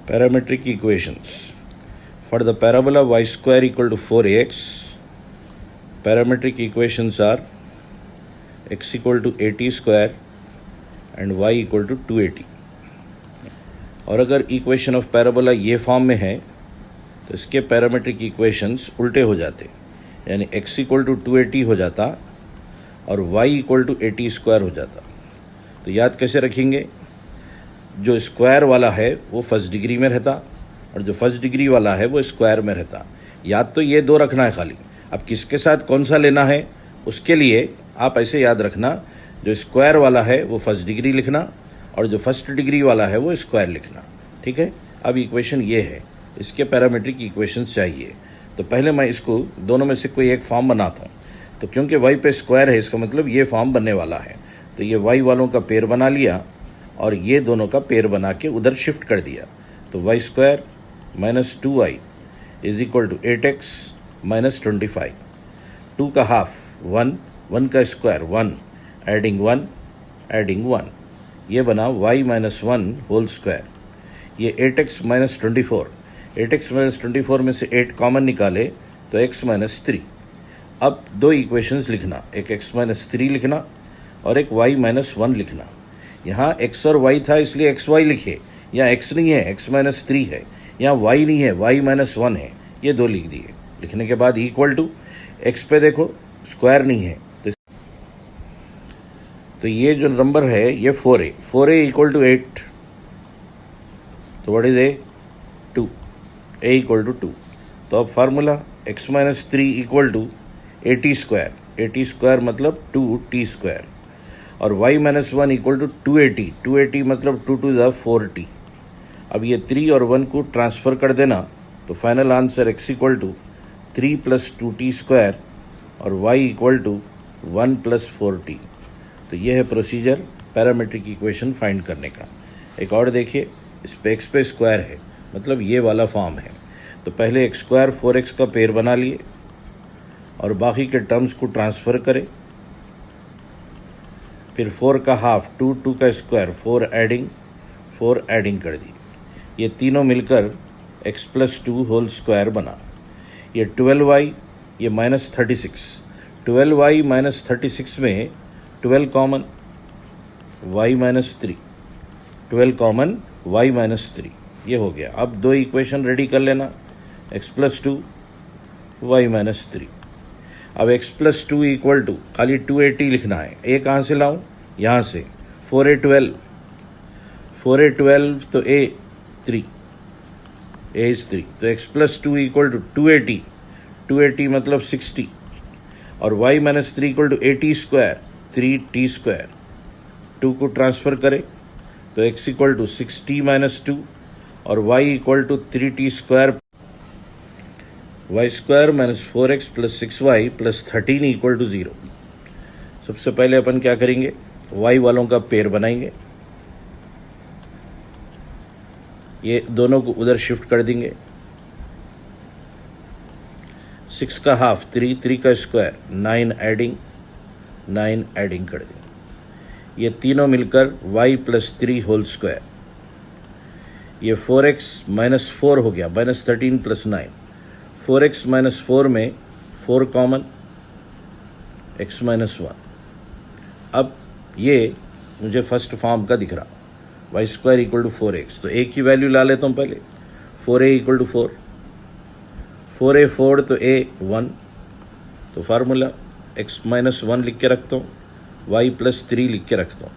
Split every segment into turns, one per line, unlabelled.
Parametric equations. For the parabola y square equal to 4ax, parametric equations are x equal to 80 square and y equal to 280. और अगर equation of parabola ये form में है तो इसके parametric equations उल्टे हो जाते, यानी x इक्वल टू 280 हो जाता और y इक्वल टू 80 स्क्वायर हो जाता। तो याद कैसे रखेंगे, जो स्क्वायर वाला है वो फर्स्ट डिग्री में रहता और जो फर्स्ट डिग्री वाला है वो स्क्वायर में रहता। याद तो ये दो रखना है खाली। अब किसके साथ कौन सा लेना है उसके लिए आप ऐसे याद रखना, जो स्क्वायर वाला है वो फर्स्ट डिग्री लिखना और जो फर्स्ट डिग्री वाला है वो स्क्वायर लिखना। ठीक है। अब इक्वेशन ये है, इसके पैरामेट्रिक इक्वेशंस चाहिए। तो पहले मैं इसको दोनों में से कोई एक फॉर्म बनाता हूँ। तो क्योंकि y पे स्क्वायर है इसका मतलब ये फॉर्म बनने वाला है। तो ये y वालों का पेयर बना लिया और ये दोनों का पेयर बना के उधर शिफ्ट कर दिया। तो y square minus 2y is equal to 8x minus 25। 2 का हाफ 1, 1 का स्क्वायर 1, एडिंग 1, ये बना y माइनस 1 होल स्क्वायर। ये 8x माइनस 24, 8x माइनस 24 में से 8 कॉमन निकाले तो x माइनस 3। अब दो इक्वेशंस लिखना, एक x माइनस 3 लिखना और एक y माइनस 1 लिखना। यहाँ x और y था इसलिए xy लिखे, यहाँ x नहीं है x माइनस 3 है, यहाँ y नहीं है y माइनस 1 है, ये दो लिख दिए। लिखने के बाद इक्वल टू x पे देखो स्क्वायर नहीं है तो ये जो नंबर है ये 4a इक्वल टू 8। तो what is a? 2, a equal to 2। तो अब formula x minus 3 equal to 80 square, 80 square मतलब 2t स्क्वायर, और y माइनस 1 इक्वल टू 280, 280 मतलब 2 टू द 4t। अब ये 3 और 1 को ट्रांसफर कर देना तो final answer x equal to 3 plus 2t square और y equal to 1 plus 4t। तो ये है प्रोसीजर पैरामेट्रिक इक्वेशन फाइंड करने का। एक और देखिए, इस पे x पे स्क्वायर है मतलब ये वाला फॉर्म है। तो पहले x स्क्वायर 4x का पेयर बना लिए और बाकी के टर्म्स को ट्रांसफ़र करें। फिर 4 का हाफ 2, 2 का स्क्वायर 4 एडिंग कर दी। ये तीनों मिलकर x प्लस 2 होल स्क्वायर बना। ये 12y, ये माइनस 36, 12y माइनस 36 में 12 common y minus 3, 12 common y minus 3, ये हो गया। अब दो इक्वेशन रेडी कर लेना, x प्लस 2 y माइनस 3। अब x प्लस 2 इक्वल टू खाली 280 लिखना है। a कहाँ से लाऊं? यहाँ से 4a 12 तो a 3, a इज 3। तो x प्लस 2 इक्वल टू 280, 280 मतलब 60 और y minus 3 equal to 80 square, 3t square. 2 को ट्रांसफ़र करें तो x equal to 6t minus 2 और y equal to 3t square, y square minus 4x plus 6y plus 13 equal to 0। सबसे पहले अपन क्या करेंगे, y वालों का पेयर बनाएंगे। ये दोनों को उधर शिफ्ट कर देंगे। 6 का हाफ 3, 3 का स्क्वायर 9 एडिंग कर देंगे। ये तीनों मिलकर y प्लस 3 होल स्क्वायर। ये 4x माइनस 4 हो गया, माइनस 13 प्लस 9। 4x माइनस 4 में 4 कॉमन, x माइनस 1। अब ये मुझे फर्स्ट फॉर्म का दिख रहा, y square equal to 4x। तो a की वैल्यू ला लेता हूँ पहले। 4a इक्वल टू 4, 4a 4 तो a 1। तो फार्मूला x माइनस 1 लिख के रखता हूँ, y प्लस 3 लिख के रखता हूँ।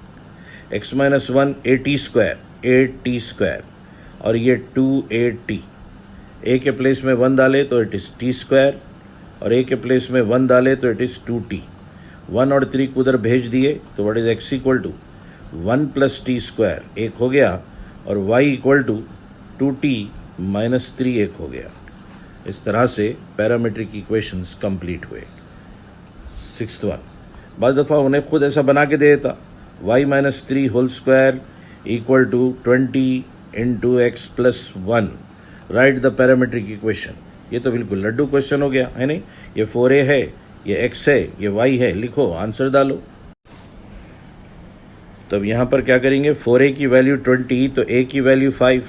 x माइनस 1 8t स्क्वायर और ये 2a a के प्लेस में 1 डाले तो इट इज़ t स्क्वायर और a के प्लेस में 1 डाले तो इट इज़ 2t। 1 और 3 को उधर भेज दिए तो what is x equal to 1 plus t square, 1 हो गया, और y equal to 2t minus 3 1 हो गया। इस तरह से पैरामेट्रिक इक्वेशंस कंप्लीट हुए। 6th वन, बाद दफ़ा उन्हें खुद ऐसा बना के दे देता, y minus 3 whole square equal to 20 into x plus 1, right the parametric equation. ये तो बिल्कुल लड्डू क्वेश्चन हो गया है नहीं। ये 4a है, ये x है, ये y है, लिखो आंसर डालो। तब यहाँ पर क्या करेंगे, 4a की वैल्यू 20 तो a की वैल्यू 5,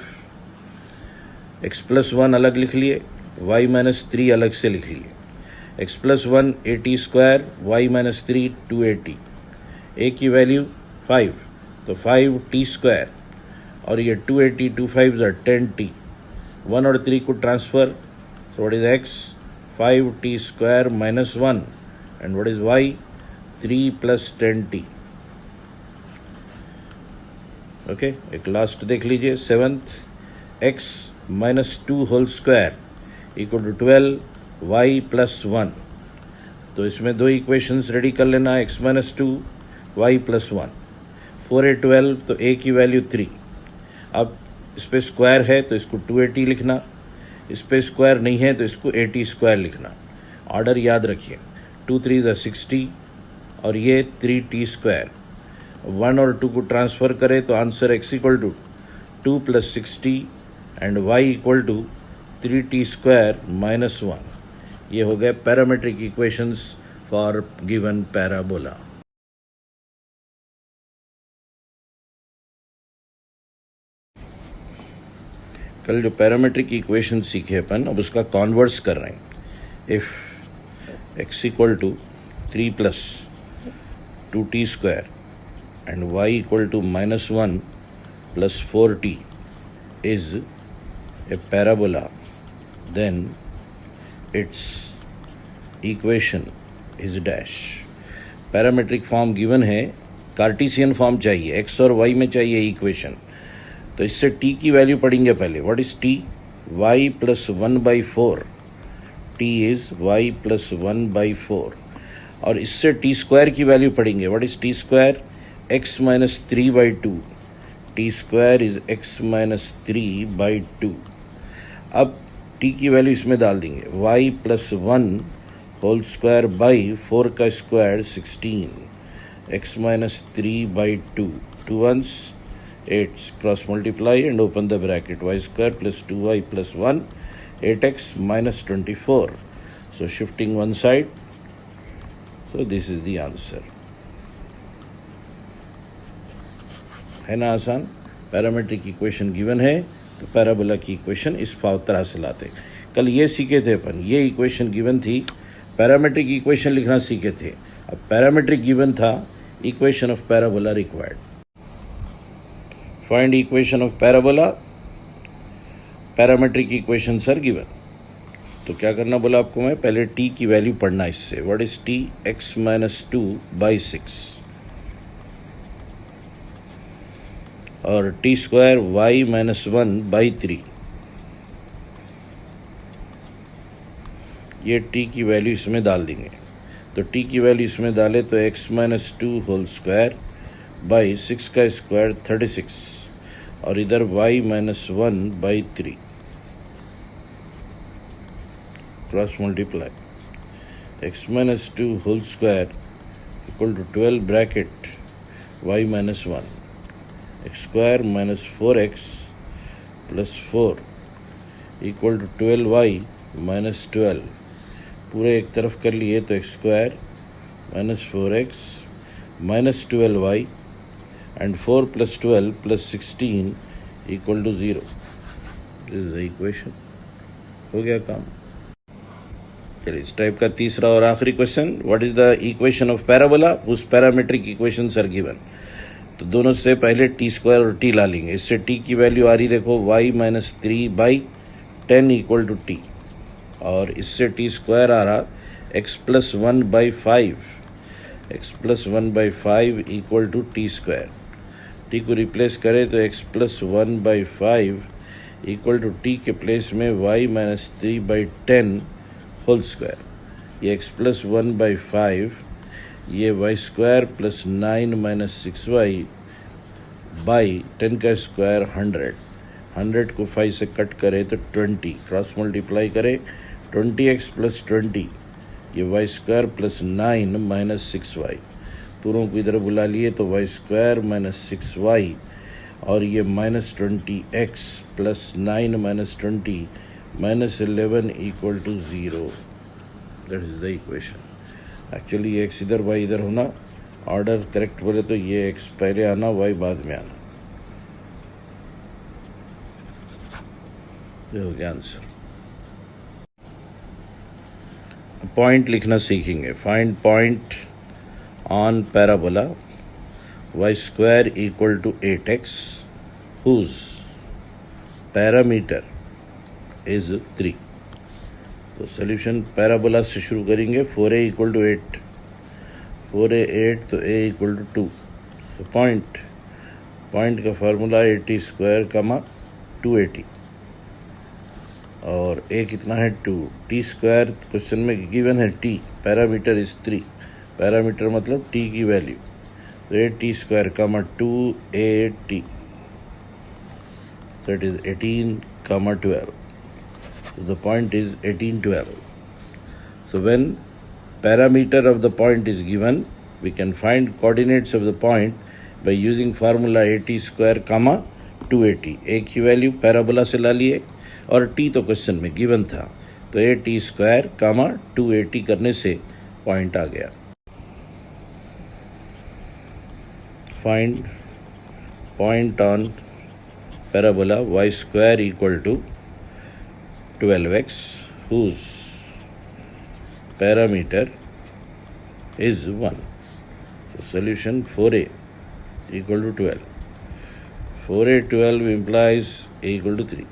x प्लस 1 अलग लिख लिए, y माइनस 3 अलग से लिख लिए। x plus 1 80 square, y minus 3 280, a की वैल्यू 5, तो 5t स्क्वायर, और ये 280 2 5 10t, 1 और 3 को transfer, so what is x? 5t square minus 1, and what is y? 3 plus 10t. Okay, एक लास्ट देख लीजिए, 7th, x minus 2 whole square equal to 12, y plus 1। तो इसमें दो इक्वेशंस रेडी कर लेना, x minus 2, y plus 1। 4 a 12, तो a की वैल्यू 3। अब इस पे स्क्वायर है तो इसको 280 लिखना, इस पे स्क्वायर नहीं है तो इसको 80 स्क्वायर लिखना। ऑर्डर याद रखिए, 2 3 60, और ये 3t स्क्वायर। 1 और 2 को ट्रांसफ़र करें तो answer x equal to 2 plus 60 and y equal to 3t square minus 1। ये हो गए parametric equations for given parabola. कल जो पैरामेट्रिक इक्वेशन सीखे अपन, अब उसका कॉन्वर्स कर रहे हैं। If x equal to 3 plus 2t square and y equal to minus 1 plus 4t is a parabola, then its equation is dash. Parametric form given है, Cartesian form चाहिए, x और y में चाहिए इक्वेशन। तो इससे t की value पढ़ेंगे पहले। What is t? y plus 1/4। t is y plus 1/4। और इससे t स्क्वायर की वैल्यू पढ़ेंगे। What is t square? x minus 3/2। t square is x minus 3/2। अब t की वैल्यू इसमें डाल देंगे, y plus 1 whole square by 4 का square 16, x minus 3/2, 2 ones 8, cross multiply and open the bracket, y square plus 2y plus 1, 8x minus 24. So shifting one side, so this is the answer. है ना आसान? Parametric equation given है तो parabola की equation इस तरह से लाते। कल ये सीखे थे अपन, ये इक्वेशन गिवन थी, पैरामेट्रिक इक्वेशन लिखना सीखे थे। अब पैरामेट्रिक गिवन था, equation of parabola required. Find equation of parabola, parametric equations are given. तो क्या करना बोला आपको मैं, पहले t की वैल्यू पढ़ना इससे। What is t? x minus 2/6, और t स्क्वायर y माइनस 1/3। ये t की वैल्यू इसमें डाल देंगे। तो t की वैल्यू इसमें डाले तो x minus 2 whole square by 6 का स्क्वायर 36, और इधर y minus 1/3, cross multiply, x minus 2 whole square equal to 12 bracket y minus 1, x square minus 4x plus 4 equal to 12y minus 12। पूरे एक तरफ कर लिए तो x square minus 4x minus 12y and 4 plus 12 plus 16 equal to 0. This is the equation. हो गया काम। चलिए इस टाइप का तीसरा और आखिरी question, what is the equation of parabola उस पैरामेट्रिक इक्वेशंस आर गिवन। तो दोनों से पहले टी स्क्वायर और टी ला लेंगे। इससे टी की वैल्यू आ रही देखो, y minus 3/10 equal to t, और इससे टी स्क्वायर आ रहा x plus 1/5, x plus 1/5 equal to t square. T को रिप्लेस करें तो x plus 1/5 equal to t के प्लेस में y माइनस 3/10 होल स्क्वायर। ये x प्लस 1/5, ये y square plus 9 minus 6y by 10 का स्क्वायर 100। 100 को 5 से कट करें तो 20, क्रॉस मल्टीप्लाई करें 20x प्लस 20, ये y square plus 9 minus 6y। पूरों को इधर बुला लिए तो y स्क्वायर माइनस 6y, और ये minus 20x plus 9 minus 20 minus 11 equal to 0। That is the equation. Actually ये x इधर y इधर होना, ऑर्डर करेक्ट बोले तो ये x पहले आना, y बाद में आना। ये हो गया आंसर। पॉइंट लिखना सीखेंगे। Find point on parabola y square equal to 8x whose parameter is 3। तो सोल्यूशन पैराबोला से शुरू करेंगे। 4a इक्वल टू 8, 4a 8 तो a इक्वल टू 2। तो पॉइंट का फार्मूला 80 स्क्वायर कमा 280 और a कितना है 2। t स्क्वायर क्वेश्चन में गिवन है t, पैरामीटर इज 3। पैरामीटर मतलब t की वैल्यू, तो 8t स्क्वायर कमा 2at, so it is 18 comma 12. So the point is 18 12. So when parameter of the point is given, we can find coordinates of the point by using formula 80 square comma 280। a की value parabola से ला लिए और t तो question में given था, तो 80 square कमा 280 करने से पॉइंट आ गया। Find point on parabola y square equal to 12x whose parameter is 1। So solution 4a equal to 12। 4a 12 implies a equal to 3।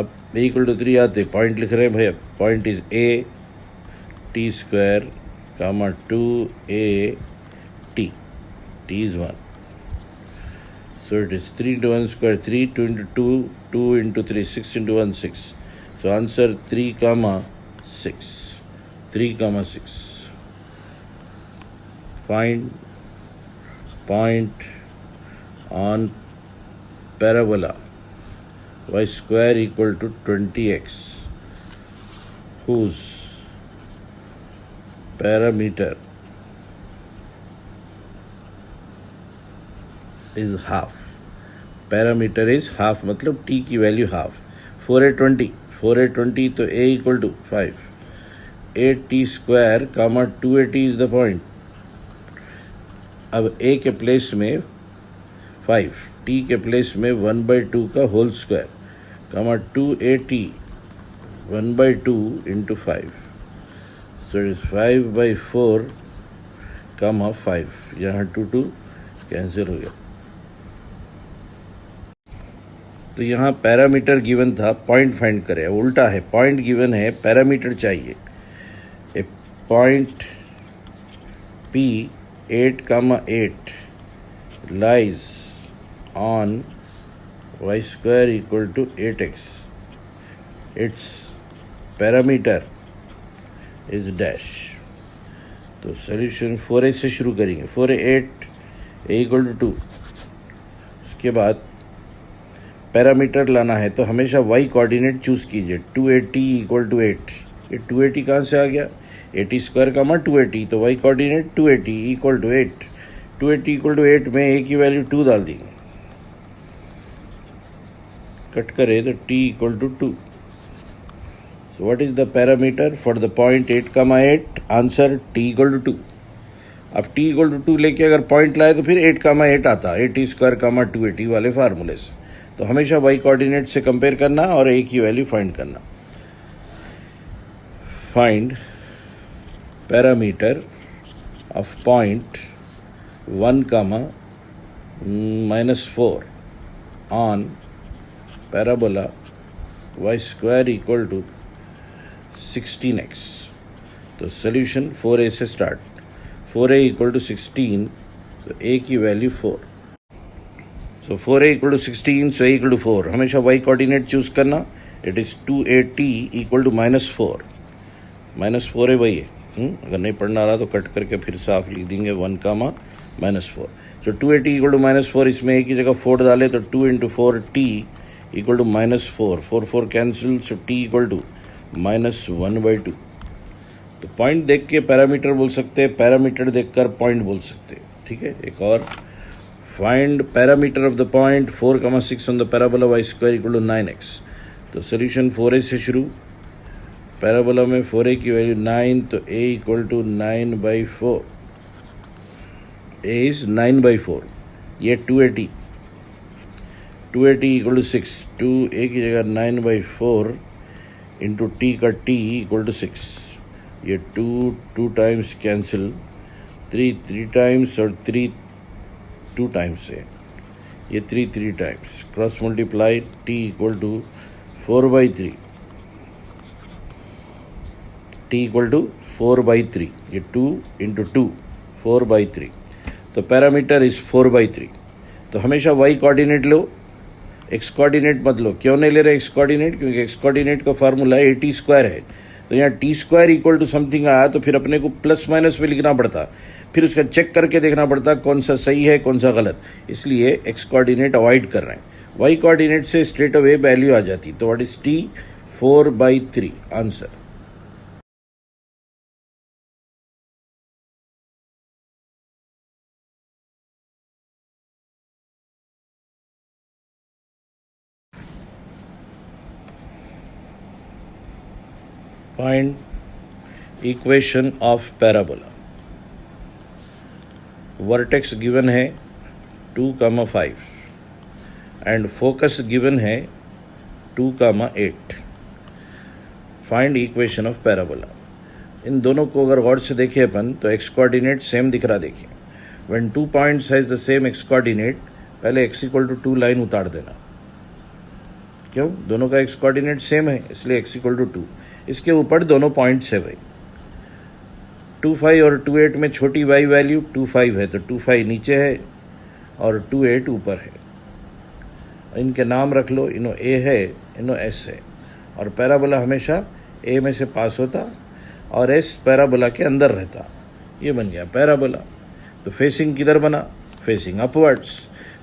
अब a equal to 3 आते पॉइंट लिख रहे हैं भैया। Point is a t square comma 2a t, t is 1। So it is 3 into 1 square 3, 2 into 2, 2 into 3, 6 into 1 6। So answer 3 comma 6, 3 comma 6। Find point on parabola y square equal to 20x whose parameter is half। Parameter is half मतलब t की value हाफ। 4a 20, 4a 20 तो a equal to 5। 8t square comma 280 is the point. अब a के place में 5, t के place में 1/2 का whole square comma 280 1/2 into 5। So it is 5/4 comma 5। यहाँ 2 कैंसिल हो गया। तो यहाँ पैरामीटर गिवन था, पॉइंट फाइंड करें। उल्टा है, पॉइंट गिवन है, पैरामीटर चाहिए। ए point P 8, 8 lies on y square equal to 8x। Its parameter is dash। तो सोल्यूशन 4a से शुरू करेंगे। 4a 8, a equal to 2। उसके बाद पैरामीटर लाना है तो हमेशा y कोऑर्डिनेट चूज कीजिए। 280 इक्वल टू 8, ये 280 कहाँ से आ गया? 80 स्क्वायर कामा 280, तो y coordinate 280 equal to 8। 280 equal to 8 में a की वैल्यू 2 डाल दी, कट करे तो t equal to 2। So what is the parameter for the point 8 comma 8? Answer t equal to 2। अब t इक्वल टू 2 लेके अगर पॉइंट लाए तो फिर 8 कामा 8 आता, 80 स्क्वायर कामा 280 वाले फार्मूले से। तो हमेशा y कोऑर्डिनेट से कंपेयर करना और a की वैल्यू फाइंड करना। Find parameter of point 1 comma -4 on parabola y square equal to 16x। तो सोल्यूशन 4a से स्टार्ट। 4a इक्वल टू 16, तो a की value 4। So 4a equal to 16, so a equal to 4। हमेशा y coordinate choose करना। It is 280 equal to -4। -4 है वही है। अगर नहीं पढ़ना रहा तो कट करके फिर साफ लिख देंगे 1 कामा -4। सो 280 इक्वल टू -4, इसमें a की जगह 4 डाले तो 2 into 4 t equal to -4। 4 4 cancel, so t equal to -1/2। तो पॉइंट देख के पैरामीटर बोल सकते हैं, पैरामीटर देखकर पॉइंट बोल सकते हैं। ठीक है, एक और। Find parameter of the point 4,6 on the parabola y square equal to 9x। तो सोल्यूशन 4a से शुरू। पैराबोला में 4a की वैल्यू 9, तो a equal to 9/4। a is 9/4। ये 280 280 इक्वल टू 6, 2 a की जगह 9/4 इंटू टी का टी इक्वल टू 6, ये 2 टाइम्स कैंसिल, 3 टाइम्स और 3 2 टाइम्स है, ये 3 times cross multiply t equal to 4/3, t equal to 4/3, ये 2 इंटू 2 4/3, तो पैरामीटर इज 4/3। तो हमेशा वाई कोऑर्डिनेट लो, एक्स कोऑर्डिनेट मत लो। क्यों नहीं ले रहे एक्स कोऑर्डिनेट? क्योंकि एक्स कोऑर्डिनेट का फार्मूला a² है, तो यहाँ t² इक्वल टू समथिंग आया तो फिर अपने को प्लस माइनस में लिखना पड़ता, फिर उसका चेक करके देखना पड़ता कौन सा सही है कौन सा गलत, इसलिए एक्स कोऑर्डिनेट अवॉइड कर रहे हैं। वाई कोऑर्डिनेट से स्ट्रेट अवे वैल्यू आ जाती, तो what is t? 4/3 answer. Find equation of parabola. Vertex given है 2,5 and focus given है 2,8. Find equation of parabola. इन दोनों को अगर गौर से देखें अपन तो x कोऑर्डिनेट सेम दिख रहा। देखिए, when 2 points has the same x coordinate, पहले x इक्वल टू 2 लाइन उतार देना। क्यों? दोनों का x कोऑर्डिनेट सेम है, इसलिए x इक्वल टू 2। इसके ऊपर दोनों पॉइंट्स है भाई, 2,5 और 2,8 में छोटी y वैल्यू 2,5 है, तो 2,5 नीचे है और 2,8 ऊपर है। इनके नाम रख लो, इनो a है, इनो s है, और पैराबोला हमेशा a में से पास होता और s पैराबोला के अंदर रहता। ये बन गया पैराबोला। तो फेसिंग किधर बना? Facing upwards.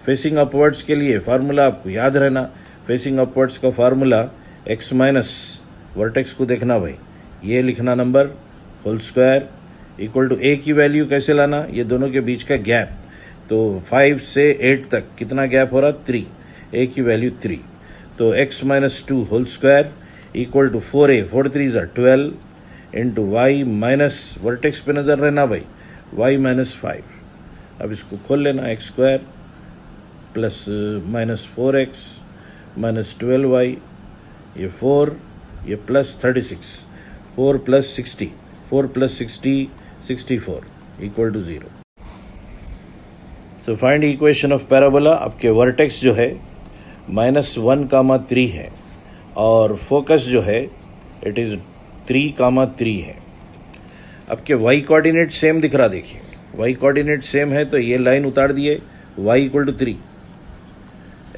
फेसिंग अपवर्ड्स के लिए फार्मूला आपको याद रहना, फेसिंग अपवर्ड्स का फार्मूला x माइनस वर्टेक्स को देखना भाई, ये लिखना number whole square equal to a की वैल्यू कैसे लाना? ये दोनों के बीच का गैप, तो 5 से 8 तक कितना गैप हो रहा? 3, a की वैल्यू 3, तो x minus 2 whole square equal to 4a, 4 3 ज़ा 12 इंटू वाई माइनस वर्टेक्स पे नजर रहना भाई, y माइनस 5। अब इसको खोल लेना, x square plus minus 4x minus 12y, ये 4, ये plus 36, 4 plus 60, 4 plus 60 64 equal to 0। So find equation of parabola. आपके वर्टेक्स जो है -1,3 है और फोकस जो है इट इज 3,3 है। आपके वाई कोऑर्डिनेट सेम दिख रहा, देखिए वाई कोऑर्डिनेट सेम है, तो ये लाइन उतार दिए, y equal to 3,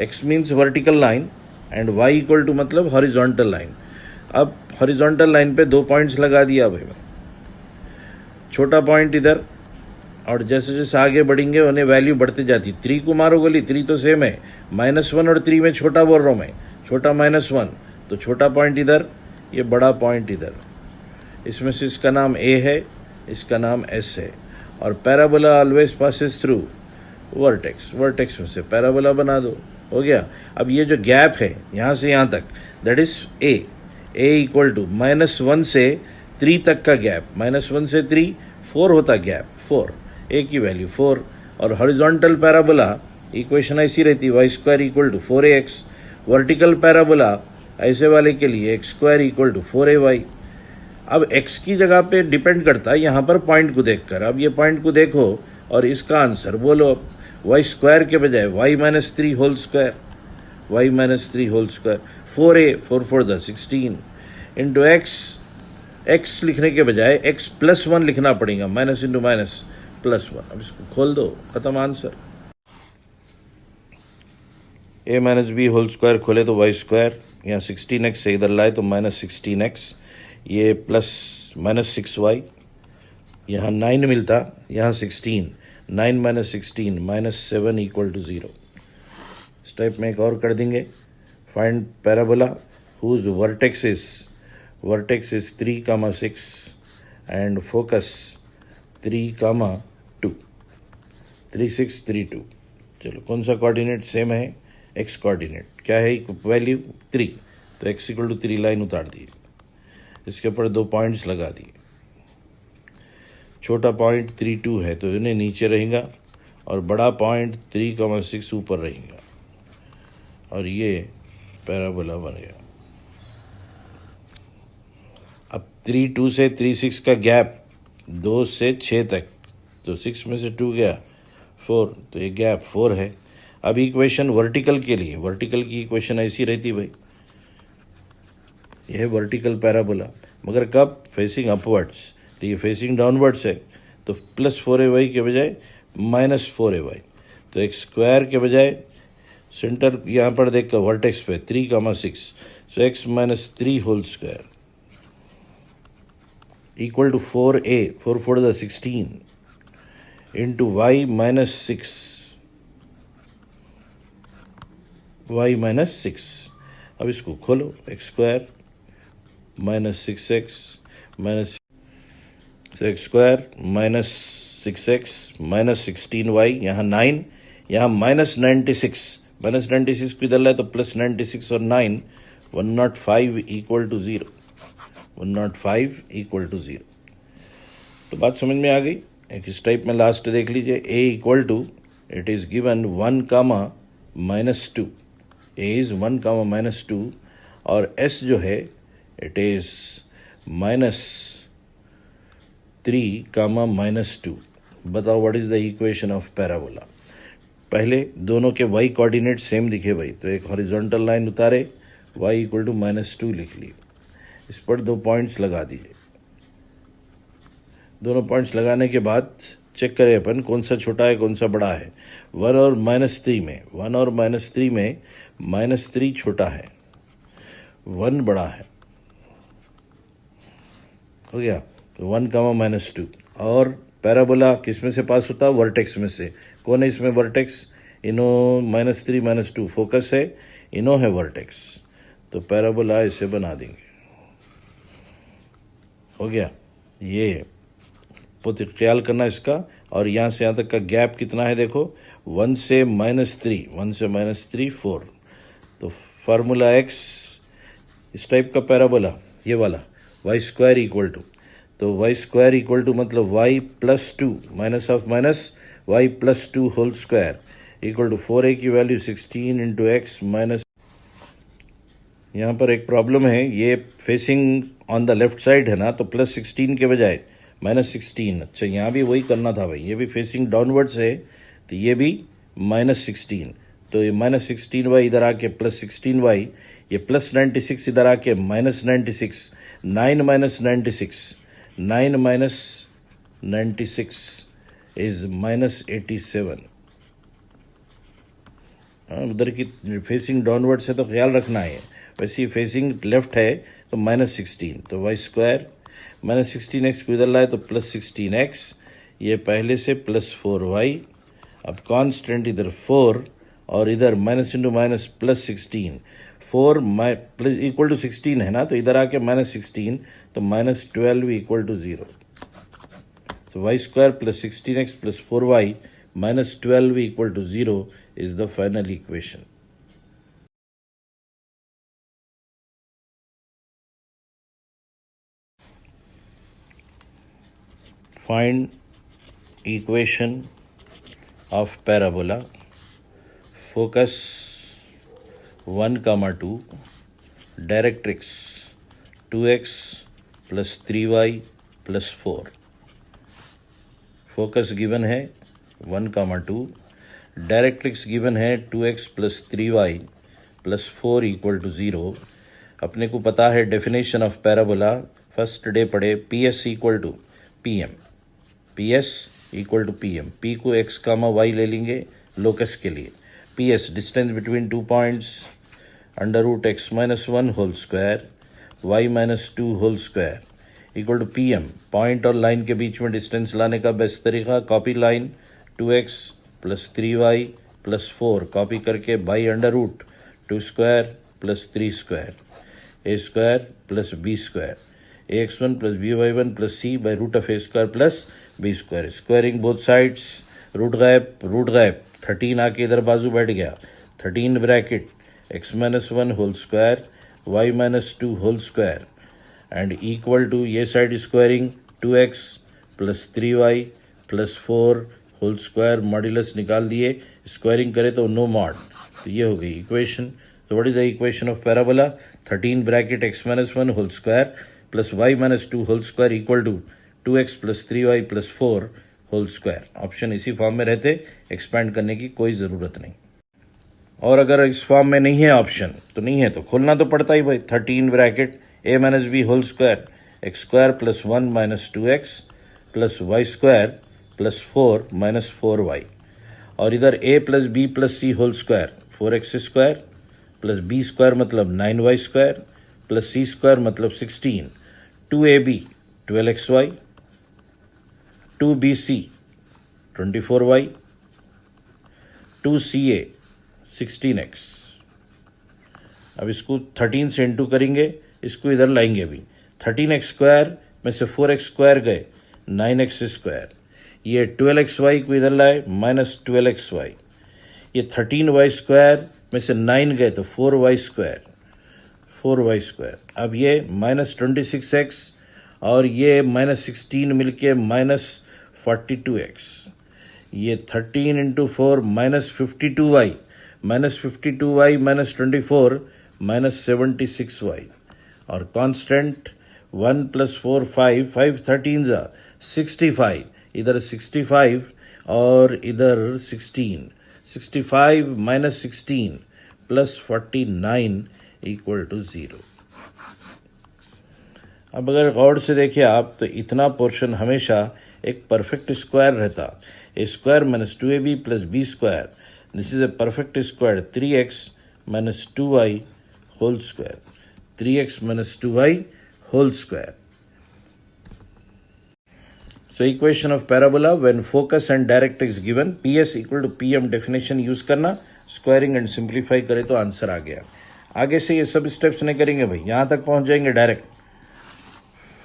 x means vertical line and y equal to मतलब हॉरिजॉन्टल लाइन। अब हॉरिजॉन्टल लाइन पे 2 पॉइंट्स लगा दिया भाई मैं, छोटा पॉइंट इधर, और जैसे जैसे आगे बढ़ेंगे उन्हें वैल्यू बढ़ती जाती। 3 को मारो गोली, 3 तो सेम है, -1 और 3 में छोटा बोल रहा हूँ मैं, छोटा -1, तो छोटा पॉइंट इधर, ये बड़ा पॉइंट इधर। इसमें से इसका नाम A है, इसका नाम S है, और parabola always passes through vertex, vertex में से पैराबोला बना दो, हो गया। अब ये जो गैप है यहाँ से यहाँ तक, that is A equal to -1 से 3 तक का गैप, -1 से 3 4 होता गैप, 4, A की वैल्यू 4, और हॉरिजॉन्टल पैराबोला इक्वेशन ऐसी रहती, y² equal to 4ax। Vertical parabola ऐसे वाले के लिए x² इक्वल टू 4ay। अब x की जगह पे डिपेंड करता है यहाँ पर पॉइंट को देखकर। अब ये पॉइंट को देखो और इसका आंसर बोलो, y² के बजाय y minus 3 whole square, y minus 3 whole square, 4a 4 4 the 16 into x लिखने के बजाय x प्लस 1 लिखना पड़ेगा, माइनस इंटू माइनस प्लस 1। अब इसको खोल दो, खत्म answer. a minus b whole square खोले तो y², यहाँ 16x से इधर लाए तो -16x, ये प्लस -6y, यहाँ 9 मिलता, यहाँ 16, 9 माइनस 16 -7 इक्वल टू 0। इस टाइप में एक और कर देंगे, find parabola whose vertex is 3,6 and focus 3,2, 3 6 3 2। चलो कौन सा कोऑर्डिनेट सेम है? एक्स कोऑर्डिनेट क्या है? वैल्यू 3, तो एक्स इक्वल टू 3 लाइन उतार दी, इसके ऊपर 2 पॉइंट्स लगा दिए। छोटा पॉइंट 3 2 है तो इन्हें नीचे रहेगा, और बड़ा पॉइंट 3,6 ऊपर रहेगा। और ये पैराबोला बन गया। अब 3 से 3 का गैप 2 से 6 तक, तो 6 में से 2 गया 4, तो ये गैप 4 है। अब इक्वेशन वर्टिकल के लिए, वर्टिकल की इक्वेशन ऐसी रहती भाई, यह है वर्टिकल पैराबोला, मगर कब फेसिंग अपवर्ड्स, तो ये फेसिंग डाउनवर्ड्स है, तो +4ay के बजाय -4ay, तो एक स्क्वायर के बजाय सेंटर यहाँ पर देखकर वर्टेक्स पे 3,6, सो x -3 whole square equal to 4a, 4 4 16 into y -6, y -6। अब इसको खोलो, x square -6x x square -6x -16y, यहाँ 9, यहाँ -96, -96 को इधर लाए तो +96 और 9, 105 इक्वल टू 0, 105 इक्वल टू 0। तो बात समझ में आ गई। एक इस टाइप में लास्ट देख लीजिए, a equal to, it is given 1, -2, a is 1, -2, और s जो है इट इज -3, -2। बताओ what is the equation of parabola. पहले दोनों के y कोऑर्डिनेट सेम दिखे भाई, तो एक हॉरिजॉन्टल लाइन उतारे, y इक्वल टू -2 लिख लिए, इस पर 2 पॉइंट्स लगा दिए। दोनों पॉइंट्स लगाने के बाद चेक करें अपन कौन सा छोटा है कौन सा बड़ा है। 1 और -3 में, 1 और -3 में -3 छोटा है, 1 बड़ा है, हो गया। तो 1, -2। और पैराबोला किस में से पास होता है? वर्टेक्स में से। कौन है इसमें वर्टेक्स? इनो -3 -2 फोकस है, इनो है वर्टेक्स, तो पैराबोला इसे बना देंगे, हो गया। ये बहुत ख्याल करना इसका। और यहाँ से यहाँ तक का गैप कितना है देखो, 1 से -3, 1 से -3 4, तो फार्मूला x इस टाइप का पैराबोला, ये वाला y स्क्वायर इक्वल टू, तो y स्क्वायर इक्वल टू मतलब y +2 minus of minus y +2 whole square equal to 4a की वैल्यू 16 इंटू x माइनस। यहाँ पर एक प्रॉब्लम है, ये facing on the left side है ना, तो +16 के बजाय -16। अच्छा, यहाँ भी वही करना था भाई, ये भी फेसिंग डाउनवर्ड्स है, तो ये भी -16, तो ये -16y इधर आके +16y, ये +96 इधर आके -96, 9 -96, 9 -96 इज -87। उधर की फेसिंग डाउनवर्ड्स है तो ख्याल रखना है, वैसे फेसिंग लेफ्ट है तो -16, तो y स्क्वायर -16x को इधर लाए तो +16x, ये पहले से +4y, अब कांस्टेंट इधर 4 और इधर minus into minus +16, 4 plus equal to 16 है ना, तो इधर आके -16, तो -12 इक्वल टू 0, तो y square +16x + 4y -12 equal to 0 is the final equation. Find equation of parabola, focus 1, 2, directrix 2x plus 3y plus 4. Focus given है 1, 2, डायरेक्ट्रिक्स गिवन है 2x + 3y + 4 equal to 0। अपने को पता है definition of parabola, first day पढ़े, PS equal to PM, PS equal to PM, P को x, y ले लेंगे लोकस के लिए, PS distance between 2 points, √x - 1 whole square y - 2 whole square equal to PM। Point और line के बीच में डिस्टेंस लाने का बेस्ट तरीका, copy line, 2x + 3y + 4 copy करके by √2² + 3² a² + b², ax1 + by1 + c by √a² + b², squaring both sides, root गायब 13 आके इधर बाजू बैठ गया, 13 bracket x - 1 whole square y - 2 whole square and equal to, ये side squaring 2x + 3y + 4 whole square, modulus निकाल दिए, स्क्वायरिंग करे तो नो मॉड, तो ये हो गई इक्वेशन. तो what is the equation of parabola? 13 bracket x minus 1 whole square plus y minus 2 whole square equal to 2x plus 3y plus 4 whole square. Option इसी फॉर्म में रहते, एक्सपैंड करने की कोई ज़रूरत नहीं. और अगर इस फॉर्म में नहीं है ऑप्शन, तो नहीं है तो खोलना तो पड़ता ही भाई. 13 bracket a minus b whole square x square plus 1 minus 2x plus y square plus 4 minus 4y. और इधर a plus b plus c whole square 4x square plus b square मतलब 9y square plus c square मतलब 16. 2ab 12xy, 2bc 24y, 2ca 16x. अब इसको 13 से into करेंगे, इसको इधर लाएंगे अभी. 13x स्क्वायर में से 4x स्क्वायर गए 9x स्क्वायर. ये 12xy को इधर लाए माइनस 12xy. ये 13y स्क्वायर में से 9 गए तो 4y स्क्वायर 4y स्क्वायर. अब ये माइनस 26x और ये माइनस 16 मिलके माइनस 42x. ये 13 into 4 minus 52y minus 52y minus 24 minus 76y. और कांस्टेंट 1 प्लस 4 5 5 13 जा 65. इधर 65 और इधर 16. 65 माइनस 16 प्लस 49 इक्वल टू 0. अब अगर गौर से देखिए आप तो इतना पोर्शन हमेशा एक परफेक्ट स्क्वायर रहता. A square minus 2ab plus b square, this is a perfect square 3x minus 2y whole square. 3x minus 2y whole square. So equation of parabola when focus and directrix given, PS equal to PM definition use करना, squaring and simplify करें तो answer आ गया. आगे से ये सब steps नहीं करेंगे भाई, यहां तक पहुंच जाएंगे direct.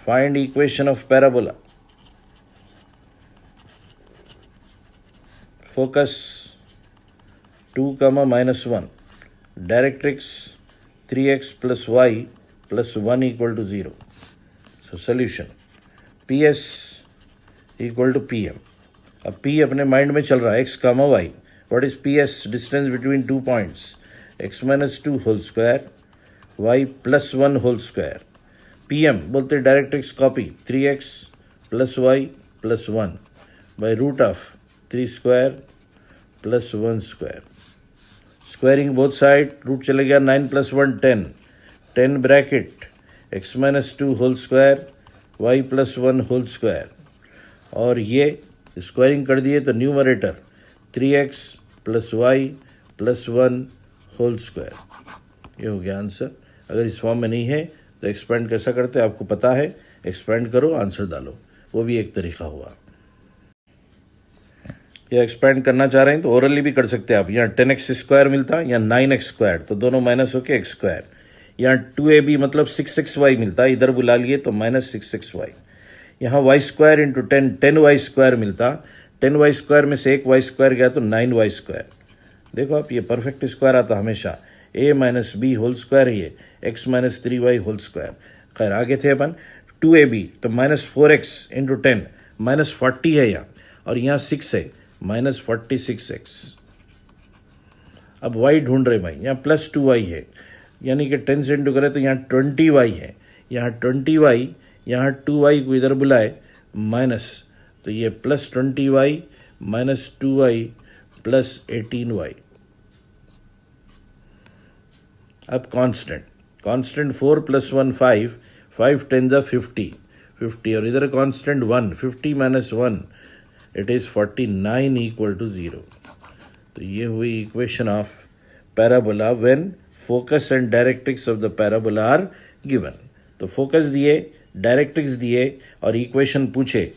Find equation of parabola. Focus 2, -1. Directrix 3x plus y plus 1 equal to 0. So solution PS equal to PM. अब P अपने माइंड में चल रहा है x, y. What is PS? Distance between 2 points. x minus 2 whole square y plus 1 whole square. PM बोलते directrix copy 3x plus y plus 1 by root of 3 square plus 1 square. Squaring both side, root चले गया 9 plus 1 10. 10 bracket x minus 2 whole square y plus 1 whole square. और ये squaring कर दिए तो numerator 3x plus y plus 1 whole square. ये हो गया आंसर. अगर इस फॉर्म में नहीं है तो एक्सपेंड कैसा करते हैं आपको पता है. एक्सपेंड करो, आंसर डालो, वो भी एक तरीका हुआ. या एक्सपेंड करना चाह रहे हैं तो ओरली भी कर सकते हैं आप. यहाँ 10x स्क्वायर मिलता या 9x स्क्वायर, तो दोनों माइनस होके x स्क्वायर. यहाँ 2ab मतलब 6xy मिलता, इधर बुला लिए तो माइनस 6xy. यहाँ y square into 10y square मिलता. 10y स्क्वायर में से एक y स्क्वायर गया तो 9y स्क्वायर. देखो आप, ये परफेक्ट स्क्वायर आता हमेशा. a minus b whole square है ये, x minus 3y whole square. खैर आगे थे अपन. 2ab तो माइनस 4x इंटू 10 माइनस 40 है यहाँ, और यहाँ 6 है माइनस 46x. अब y ढूंढ रहे भाई, यहाँ प्लस 2y है, यानी कि 10 से इंटू करें तो यहाँ 20y है. यहाँ 20y, यहाँ 2y को इधर बुलाए माइनस, तो ये plus 20y minus 2y plus 18y. अब कांस्टेंट 4 प्लस 1 5, 5 10 जा 50, और इधर constant 1, 50 minus 1 it is 49 equal to 0. तो ये हुई equation of parabola when focus and directrix of the parabola are given. तो फोकस दिए, डायरेक्ट्रिक्स दिए और इक्वेशन पूछे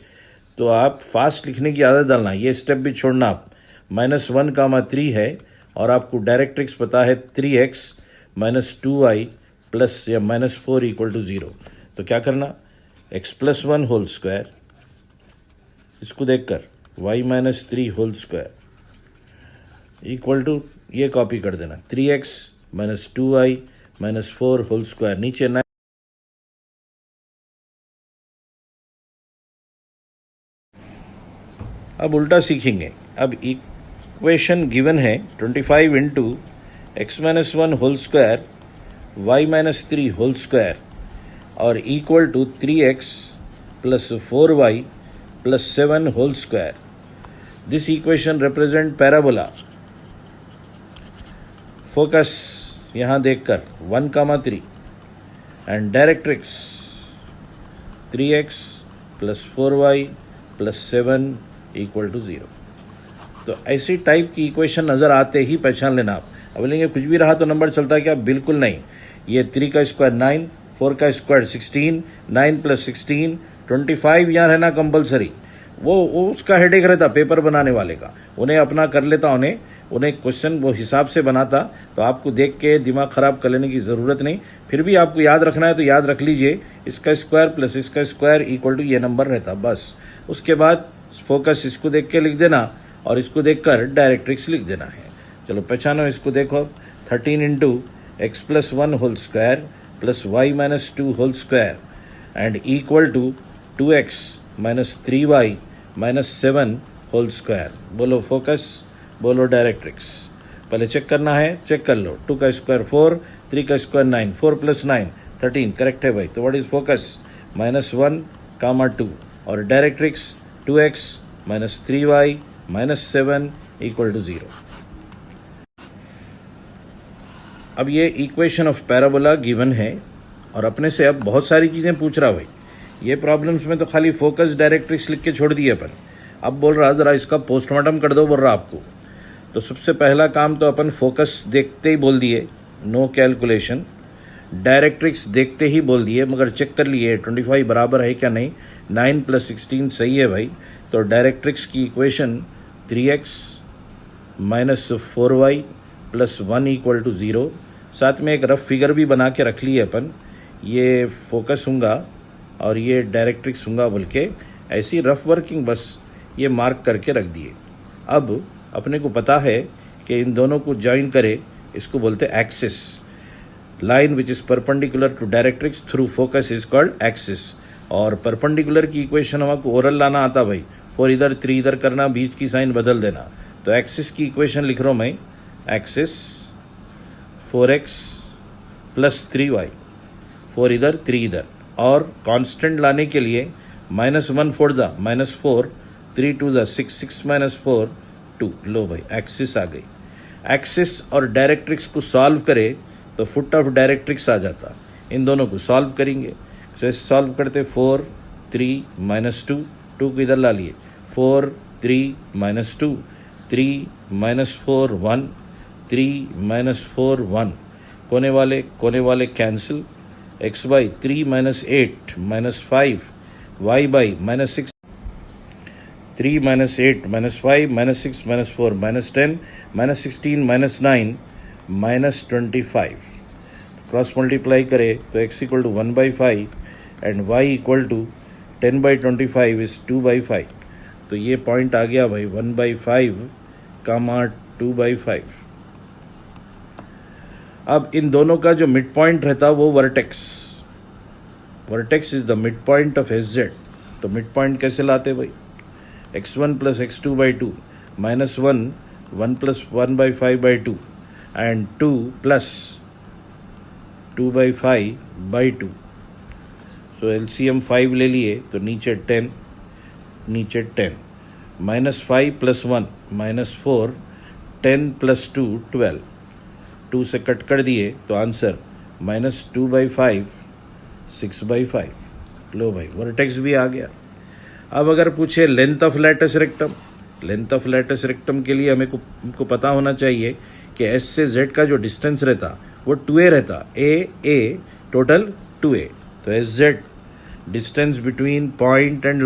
तो आप फास्ट लिखने की आदत डालना. ये स्टेप भी छोड़ना आप. -1, 3 है और आपको डायरेक्ट्रिक्स पता है 3x माइनस 2y प्लस या माइनस 4 इक्वल टू 0. तो क्या करना, x प्लस 1 होल स्क्वायर, इसको देखकर y minus 3 whole square equal to, ये कॉपी कर देना 3x minus 2y minus 4 whole square. नीचे 9. अब उल्टा सीखेंगे. अब इक्वेशन गिवन है 25 into x minus 1 whole square y minus 3 whole square और equal to 3x plus 4y plus 7 whole square. This equation represent parabola. Focus यहाँ देखकर 1,3 and directrix 3x plus 4y plus 7 equal to 0. तो ऐसी type की equation नज़र आते ही पहचान लेना आप. अब बोलेंगे कुछ भी रहा तो नंबर चलता है क्या? बिल्कुल नहीं. ये 3 का स्क्वायर 9, 4 का स्क्वायर 16, 9 प्लस 16 25 यहाँ रहना कंपलसरी. वो उसका हेडेक रहता पेपर बनाने वाले का. उन्हें अपना कर लेता, उन्हें क्वेश्चन वो हिसाब से बनाता. तो आपको देख के दिमाग खराब कर लेने की ज़रूरत नहीं. फिर भी आपको याद रखना है तो याद रख लीजिए, इसका स्क्वायर प्लस इसका स्क्वायर इक्वल टू ये नंबर रहता बस. उसके बाद फोकस इसको देख के लिख देना और इसको देखकर डायरेक्ट्रिक्स लिख देना है. चलो पहचानो, इसको देखो. 13 into x plus 1 whole square plus y minus 2 whole square and equal to 2x minus 3y minus 7 whole square. बोलो फोकस, बोलो डायरेक्ट्रिक्स. पहले चेक करना है, चेक कर लो. 2 का स्क्वायर 4, 3 का स्क्वायर 9, 4 प्लस 9 13. करेक्ट है भाई. तो what is focus? Minus 1 comma 2 और directrix 2x minus 3y minus 7 equal to 0. अब ये इक्वेशन ऑफ पैराबोला गिवन है और अपने से अब बहुत सारी चीज़ें पूछ रहा भाई. ये प्रॉब्लम्स में तो खाली फोकस डायरेक्ट्रिक्स लिख के छोड़ दिए अपन. अब बोल रहा ज़रा इसका पोस्टमार्टम कर दो बोल रहा आपको. तो सबसे पहला काम तो अपन फोकस देखते ही बोल दिए, नो कैलकुलेशन. डायरेक्ट्रिक्स देखते ही बोल दिए, मगर चेक कर लिए 25 बराबर है क्या नहीं. 9 प्लस 16 सही है भाई. तो डायरेक्ट्रिक्स की equation 3x minus 4y plus 1 equal to 0. साथ में एक रफ फिगर भी बना के रख लिए अपन. ये फोकस होगा और ये डायरेक्ट्रिक्स होगा बोल के ऐसी रफ वर्किंग बस ये मार्क करके रख दिए. अब अपने को पता है कि इन दोनों को ज्वाइन करे, इसको बोलते axis. Line which is perpendicular to directrix through focus is called axis. और परपेंडिकुलर की इक्वेशन हमको ओरल लाना आता भाई. 4 इधर 3 इधर करना, बीच की साइन बदल देना. तो एक्सिस की इक्वेशन लिख रहा हूं मैं. एक्सिस 4x प्लस 3y, 4 इधर 3 इधर. और कांस्टेंट लाने के लिए -1 फोड़ दा, -4, 3 2 दा 6, 6 माइनस 4 2. लो भाई एक्सिस आ गई. एक्सिस और डायरेक्ट्रिक्स को सॉल्व करे तो फुट ऑफ डायरेक्ट्रिक्स आ जाता. इन दोनों को सॉल्व करेंगे. जैसे सॉल्व करते 4 3 माइनस 2, 2 को इधर ला लिए. 4 3 माइनस 2, 3 माइनस 4 1, 3 माइनस 4 1. कोने वाले cancel. x by 3 minus 8 minus 5, y by minus 6, 3 minus 8 minus 5 minus 6 minus 4 minus 10 minus 16 minus 9 minus 25. Cross multiply करे तो x equal to 1/5 and y equal to 10/25 is 2/5. तो ये पॉइंट आ गया भाई 1/5 कामा 2/5. अब इन दोनों का जो मिड पॉइंट रहता वो vertex is the mid point of SZ. तो मिड पॉइंट कैसे लाते भाई? x1 plus x2/2 minus 1 plus 1/5/2 and 2 plus 2/5/2. तो LCM 5 ले लिए तो नीचे 10 माइनस 5 प्लस 1 माइनस 4, 10 प्लस 2 12. 2 से कट कर दिए तो आंसर -2/5 6/5. लो भाई वर्टेक्स भी आ गया. अब अगर पूछे लेंथ ऑफ लैटिस रेक्टम के लिए हमको पता होना चाहिए कि S से Z का जो डिस्टेंस रहता वो 2a रहता. a total 2a. तो SZ distance between point and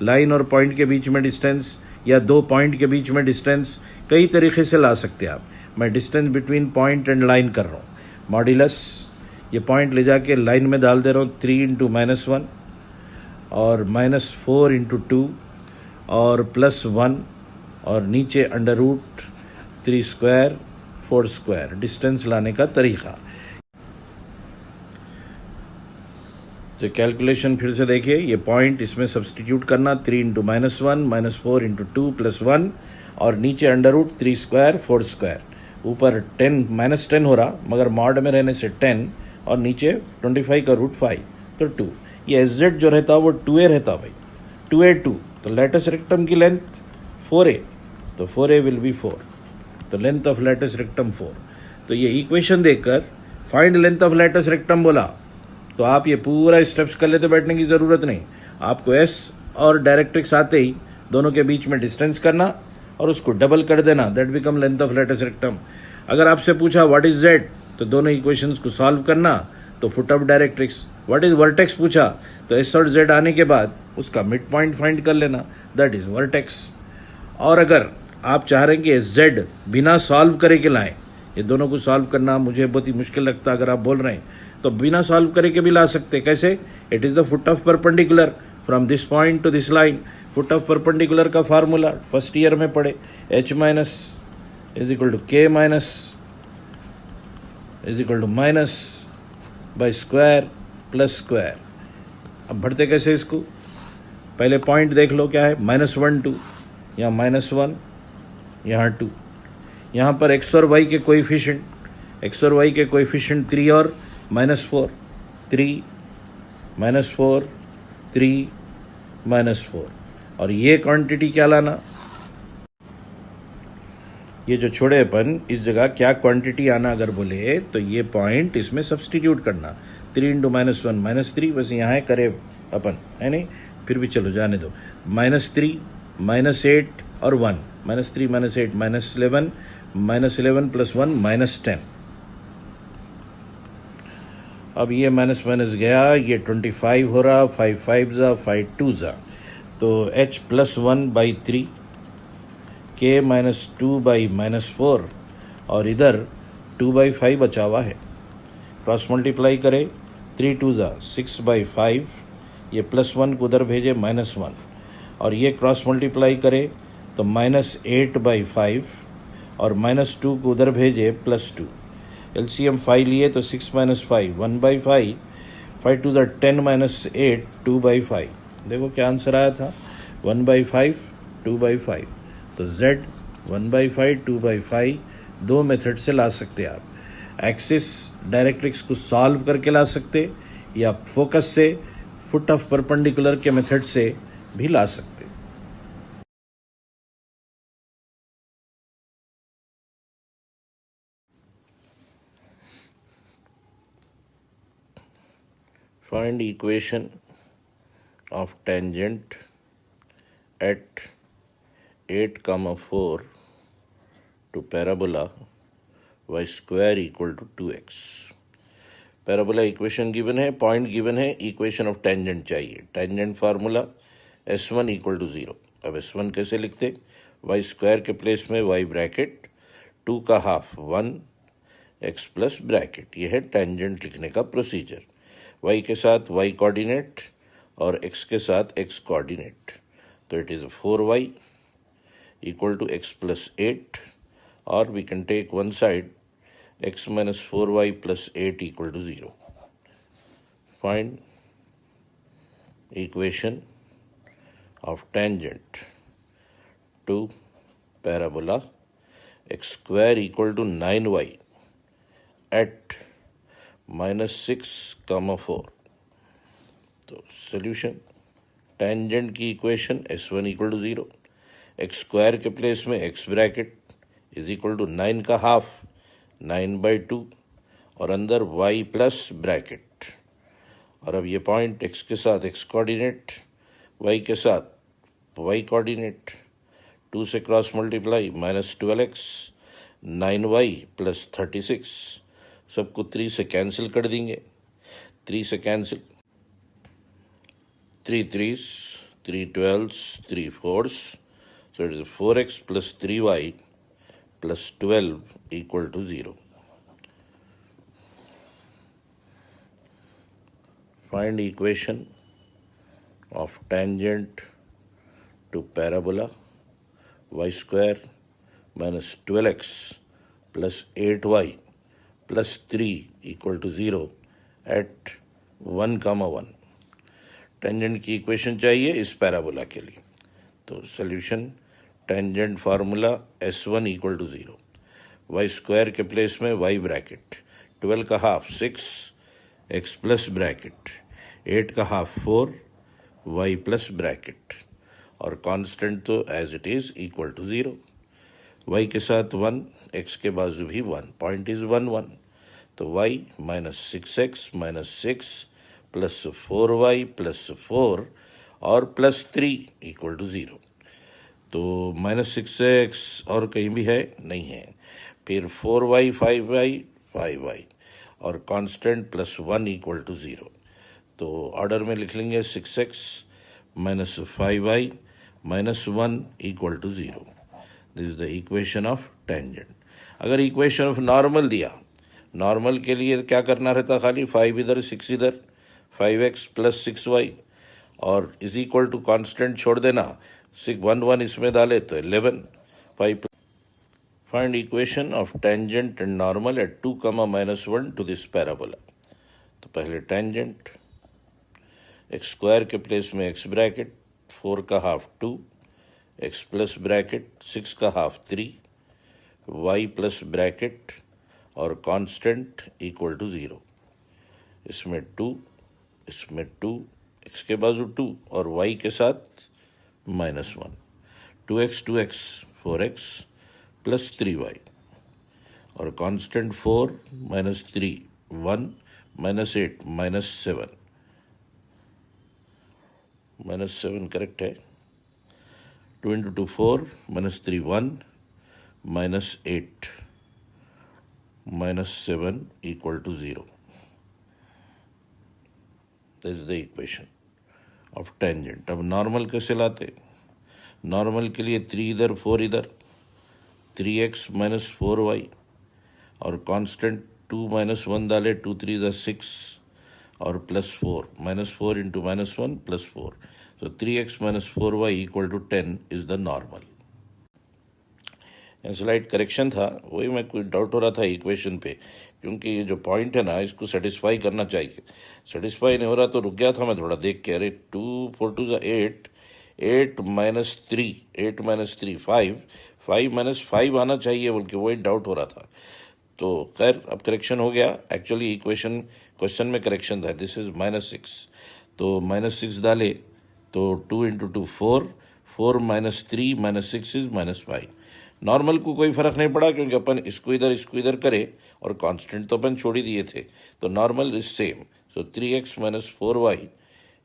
line और पॉइंट के बीच में डिस्टेंस या दो पॉइंट के बीच में डिस्टेंस कई तरीके से ला सकते हैं आप. मैं distance between point and line कर रहा हूँ. मॉड्यूलस ये पॉइंट ले जाके लाइन में डाल दे रहा हूँ. 3 इंटू -1 और -4 इंटू 2 और +1 और नीचे √3 स्क्वायर 4 स्क्वायर. डिस्टेंस लाने का तरीका. तो कैलकुलेशन फिर से देखिए. ये पॉइंट इसमें सब्सटीट्यूट करना. 3 इंटू -1 -4 इंटू 2 +1 और नीचे √3 स्क्वायर 4 स्क्वायर. ऊपर 10 -10 हो रहा, मगर मॉड में रहने से 10 और नीचे 25 का √5 तो 2। ये एस जेड जो रहता वो 2a रहता भाई, 2a 2। तो लेटस रेक्टम की लेंथ 4a, तो 4a विल बी 4, तो लेंथ ऑफ लेटस रेक्टम 4। तो ये इक्वेशन देखकर find length of latus rectum बोला तो आप ये पूरा स्टेप्स कर लेते, बैठने की जरूरत नहीं। आपको एस और डायरेक्ट्रिक्स आते ही दोनों के बीच में डिस्टेंस करना और उसको डबल कर देना, that become length of latus rectum. अगर आपसे पूछा व्हाट इज जेड, तो दोनों इक्वेशंस को सॉल्व करना, तो foot of directrix. What is vertex पूछा, तो एस और जेड आने के बाद उसका मिड पॉइंट फाइंड कर लेना, दैट इज वर्टेक्स। और अगर आप चाह रहे हैं कि जेड बिना सॉल्व करे के लाएं, ये दोनों को सॉल्व करना मुझे बहुत ही मुश्किल लगता है, अगर आप बोल रहे हैं तो बिना सॉल्व करे के भी ला सकते। कैसे? It is the foot of perpendicular from this point to this line. Foot of perpendicular का फार्मूला फर्स्ट ईयर में पढ़े, h minus is equal to k minus is equal to minus by square plus square. अब बढ़ते कैसे इसको, पहले point देख लो क्या है, -1 2, यहाँ -1, यहाँ 2, यहाँ पर x और y के कोएफिशिएंट, x और y के कोएफिशिएंट 3 और -4, 3 -4 3 -4। और ये क्वांटिटी क्या लाना, ये जो छोड़े अपन इस जगह क्या क्वांटिटी आना अगर बोले तो ये पॉइंट इसमें सब्सटीट्यूट करना, 3 × -1 -3, बस यहाँ करे अपन, है नहीं, फिर भी चलो जाने दो। -3 -8 और 1, -3 -8 -11, -11 + 1 -10। अब ये माइनस माइनस गया, ये 25 हो रहा, 5 5 ज़ा 5 2 ज़ा, तो h +1/3, k -2/-4, और इधर 2/5 बचा हुआ है। क्रॉस मल्टीप्लाई करे, 3 2 ज़ा 6/5, ये +1 को उधर भेजे -1, और ये क्रॉस मल्टीप्लाई करे तो -8/5 और -2 को उधर भेजे +2। LCM 5 लिए तो 6 - 5 1/5, 5 2 ज़ा 10 -8 2/5। देखो क्या आंसर आया था, 1/5 2/5। तो Z 1/5 2/5 दो मेथड से ला सकते आप। एक्सिस डायरेक्ट्रिक्स को सॉल्व करके ला सकते, या फोकस से फुट ऑफ परपेंडिकुलर के मेथड से भी ला सकते। Find equation of tangent at 8, 4 to parabola y square equal to 2x। Parabola equation given है, पॉइंट गिवन है, इक्वेशन ऑफ टेंजेंट चाहिए। Tangent formula S1 = 0। अब S1 कैसे लिखते, y स्क्वायर के प्लेस में y ब्रैकेट 2 का हाफ 1 x प्लस ब्रैकेट, यह है टेंजेंट लिखने का प्रोसीजर। y के साथ y कोऑर्डिनेट और x के साथ x कोऑर्डिनेट, तो it is 4y equal to x plus 8, or we can take one side, x minus 4y plus 8 equal to 0. Find equation of tangent to parabola x square equal to 9y at -6, 4। तो solution, tangent की equation S1 = 0, x square के place में x bracket is equal to 9 का half 9/2, और अंदर y plus bracket. और अब ये पॉइंट x के साथ x कोऑर्डिनेट, y के साथ y कोऑर्डिनेट, 2 से क्रॉस मल्टीप्लाई -12x 9y + 36, सबको 3 से कैंसिल कर देंगे, 3 से cancel, 3 3s 3 12s 3 4s, so it is 4x plus 3y plus 12 equal to 0. Find equation of tangent to parabola y square minus 12x plus 8y plus 3 equal to 0 at 1, 1। Tangent की equation चाहिए इस parabola के लिए। तो solution, tangent formula S1 = 0। Y square के place में y bracket, 12 का half 6 x plus bracket, 8 का हाफ 4 वाई प्लस ब्रैकेट, और कांस्टेंट तो as it is equal to 0। Y के साथ 1, एक्स के बाजू भी 1, पॉइंट इज 1 1। तो y minus 6x minus 6 plus 4y plus 4 और प्लस 3 इक्वल टू 0। तो माइनस 6x और कहीं भी है नहीं है, फिर 4y 5y और कांस्टेंट प्लस 1 इक्वल टू 0। तो ऑर्डर में लिख लेंगे 6x minus 5y minus 1 equal to 0। This is the equation of tangent. अगर इक्वेशन ऑफ नॉर्मल दिया, नॉर्मल के लिए क्या करना रहता, खाली 5 इधर 6 इधर, 5x प्लस 6y और इज इक्वल टू कांस्टेंट छोड़ देना, 1 1 इसमें डाले तो 11 5। Find equation of tangent and normal at 2, -1 to this parabola. तो पहले टेंजेंट, एक्स स्क्वायर के प्लेस में एक्स ब्रैकेट, 4 का हाफ 2 एक्स प्लस ब्रैकेट, 6 का हाफ 3 वाई प्लस ब्रैकेट और कांस्टेंट इक्वल टू 0। इसमें 2, इसमें 2, एक्स के बाजू 2 और वाई के साथ -1, 2x 4x प्लस 3y और constant 4 minus 3 1 minus 8 minus 7 correct है। 2 into 2 4 minus 3 1 minus 8 minus 7 equal to 0. This is the equation of tangent. अब नॉर्मल कैसे लाते? नॉर्मल के लिए 3 इधर 4 इधर, 3x माइनस 4y और कांस्टेंट 2 माइनस 1 डाले, 2 3 6 और plus 4, -4 into -1 plus 4। So 3x minus 4y equal to 10 is the normal. Slide correction था, वही मैं कोई डाउट हो रहा था इक्वेशन पे, क्योंकि ये जो पॉइंट है ना इसको सेटिस्फाई करना चाहिए। सेटिस्फाई नहीं हो रहा तो रुक गया था मैं थोड़ा देख के, अरे 2 4 2 8, 8 माइनस 3 8 माइनस 3 5 5 माइनस 5 आना चाहिए बोल के वही डाउट हो रहा था। तो खैर अब करेक्शन हो गया। एक्चुअली इक्वेशन क्वेश्चन में करेक्शन था, दिस इज -6, तो -6 डाले तो 2 into 2 4, 4 minus 3 minus 6 is -5। Normal को कोई फर्क नहीं पड़ा क्योंकि अपन इसको इधर करे और कांस्टेंट तो अपन छोड़ ही दिए थे, तो normal is same. So 3x minus 4y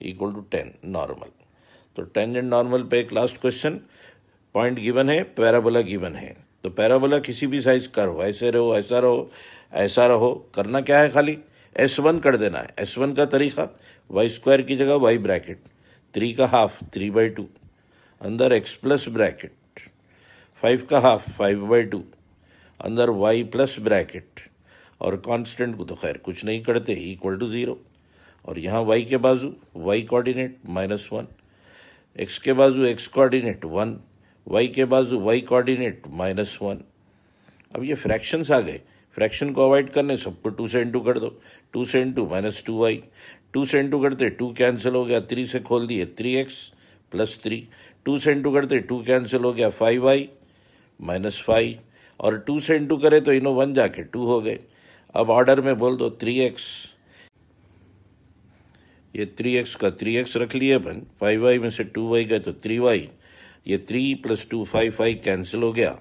equal to 10 normal. तो टेंजेंट नॉर्मल पे एक लास्ट क्वेश्चन, पॉइंट गिवन है, पैराबोला गिवन है। तो पैराबोला किसी भी साइज का रहो, ऐसे रहो, ऐसा रहो, ऐसा रहो, करना क्या है, खाली S1 कर देना है। S1 का तरीका, वाई स्क्वायर की जगह वाई ब्रैकेट, 3 का हाफ 3/2 अंदर एक्स प्लस ब्रैकेट, 5 का हाफ 5/2 अंदर वाई प्लस ब्रैकेट और कांस्टेंट को तो खैर कुछ नहीं करते, इक्वल टू 0। और यहाँ वाई के बाजू वाई कोऑर्डिनेट -1, एक्स के बाजू एक्स कोऑर्डिनेट 1, वाई के बाजू वाई कोऑर्डिनेट -1। अब ये फ्रैक्शंस आ गए, फ्रैक्शन को अवॉइड करने सबको 2 से इंटू कर दो, 2 से इंटू -2y, 2 से इंटू करते 2 कैंसिल हो गया, 3 से खोल दिए 3x प्लस 3, 2 से इंटू करते 2 कैंसिल हो गया 5y -5 और 2 से इंटू करे तो इनो 1 जाके 2 हो गए। अब ऑर्डर में बोल दो 3x, ये 3x का 3x रख लिए अपन, 5y में से 2y गए तो 3y, ये 3 प्लस 2 5 कैंसिल हो गया,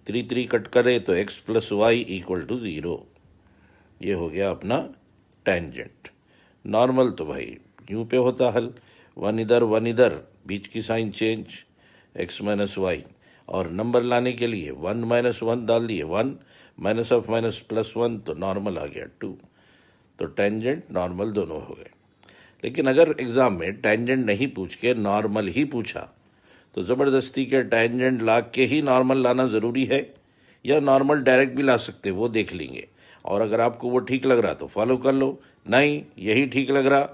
3 3 कट करे तो x plus y equal to 0। ये हो गया अपना टेंजेंट। नॉर्मल तो भाई यूं पे होता हल, 1 इधर, बीच की sign change, x minus y, और नंबर लाने के लिए 1 माइनस 1 डाल दिए 1, माइनस ऑफ माइनस प्लस 1 तो नॉर्मल आ गया 2। तो टेंजेंट नॉर्मल दोनों हो गए। लेकिन अगर एग्जाम में टेंजेंट नहीं पूछ के नॉर्मल ही पूछा तो ज़बरदस्ती के टेंजेंट ला के ही नॉर्मल लाना ज़रूरी है, या नॉर्मल डायरेक्ट भी ला सकते, वो देख लेंगे। और अगर आपको वो ठीक लग रहा तो फॉलो कर लो, नहीं यही ठीक लग रहा,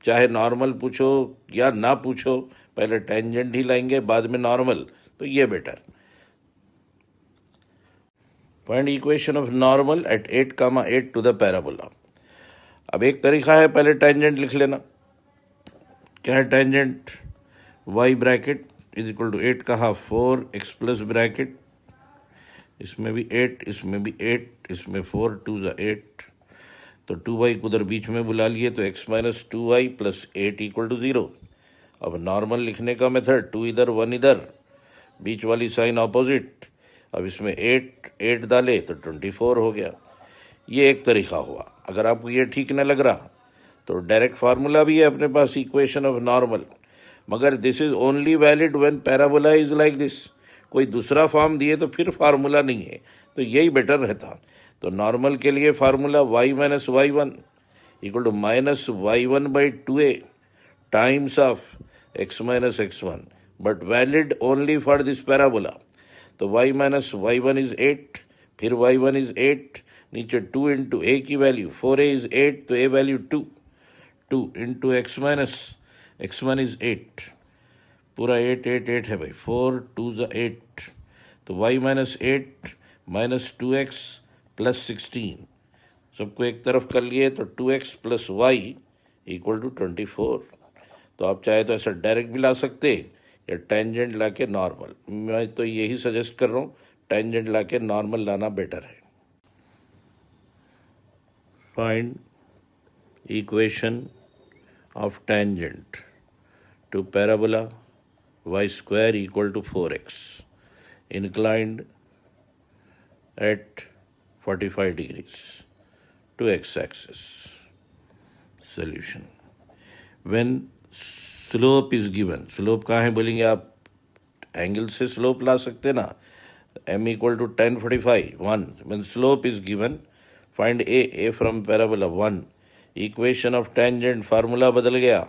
चाहे नॉर्मल पूछो या ना पूछो, पहले टेंजेंट ही लाएंगे बाद में नॉर्मल, तो ये better. Find equation of normal at 8, 8 to the parabola. अब एक तरीका है, पहले टेंजेंट लिख लेना। क्या है tangent? Y bracket is equal to 8 का हाफ 4 एक्स प्लस ब्रैकेट इसमें भी 8, इसमें भी 8, इसमें 4 2 ज़ा 8, तो 2y को उधर बीच में बुला लिए तो x minus 2y plus 8 equal to 0। अब नॉर्मल लिखने का मेथड, 2 इधर 1 इधर, बीच वाली साइन ऑपोजिट। अब इसमें 8 8 डाले तो 24 हो गया। ये एक तरीका हुआ। अगर आपको ये ठीक न लग रहा तो डायरेक्ट फार्मूला भी है अपने पास, इक्वेशन ऑफ नॉर्मल, मगर this is only valid when parabola is like this. कोई दूसरा फॉर्म दिए तो फिर फार्मूला नहीं है, तो यही बेटर रहता। तो नॉर्मल के लिए formula y minus y one equal to minus y one by 2a times of x minus x one, but valid only for this parabola. तो y minus y one is 8, फिर Y one is 8, नीचे 2 into ए की value 4a is 8, तो a value 2, 2 into x minus x one is 8, पूरा 8 8 8 है भाई, 4 2 ज़ा 8, तो y minus 8 minus 2x plus 16, सबको एक तरफ कर लिए तो 2x plus y equal to 24। तो आप चाहे तो ऐसा डायरेक्ट भी ला सकते या टेंजेंट ला के नॉर्मल। मैं तो यही सजेस्ट कर रहा हूँ, टेंजेंट ला के नॉर्मल लाना बेटर है। Find equation of tangent to parabola y square equal to 4x inclined at 45 degrees to x-axis. Solution. When slope is given, slope कहाँ है बोलेंगे आप, एंगल से slope ला सकते ना, m equal to tan 45 1. When slope is given, find a from parabola 1. Equation of tangent formula बदल गया।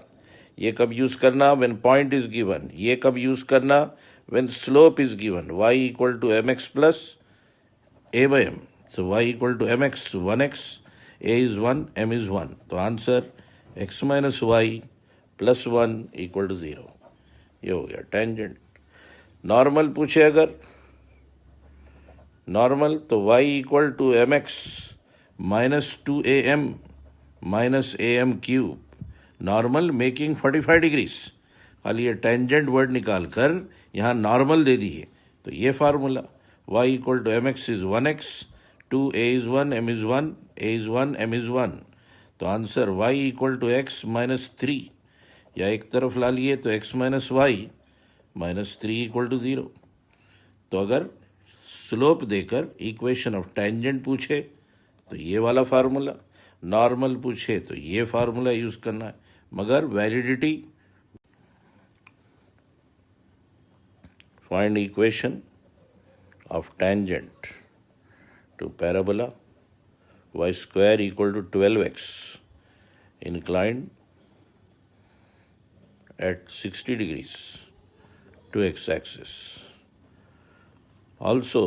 ये कब यूज करना, व्हेन पॉइंट इज गिवन। ये कब यूज करना, when slope is given. y equal to m x plus a by m, so y equal to m x 1x, a is 1, m is 1, तो answer x minus y plus 1 equal to 0। ये हो गया tangent. Normal पूछे अगर normal, तो y equal to m x minus 2am minus a m cube, normal making 45 degrees. खाली ये tangent word निकाल कर यहाँ नॉर्मल दे दिए, तो ये formula y equal to m x is 1x, 2a is 1, m is 1, a is 1, m is 1, तो answer y equal to x minus 3, या एक तरफ ला लिए तो x minus y minus 3 equal to 0। तो अगर स्लोप देकर इक्वेशन ऑफ टेंजेंट पूछे तो ये वाला फार्मूला, नॉर्मल पूछे तो ये फार्मूला यूज करना है, मगर validity. Find equation of tangent to parabola y square equal to 12x inclined at 60 degrees to x-axis. Also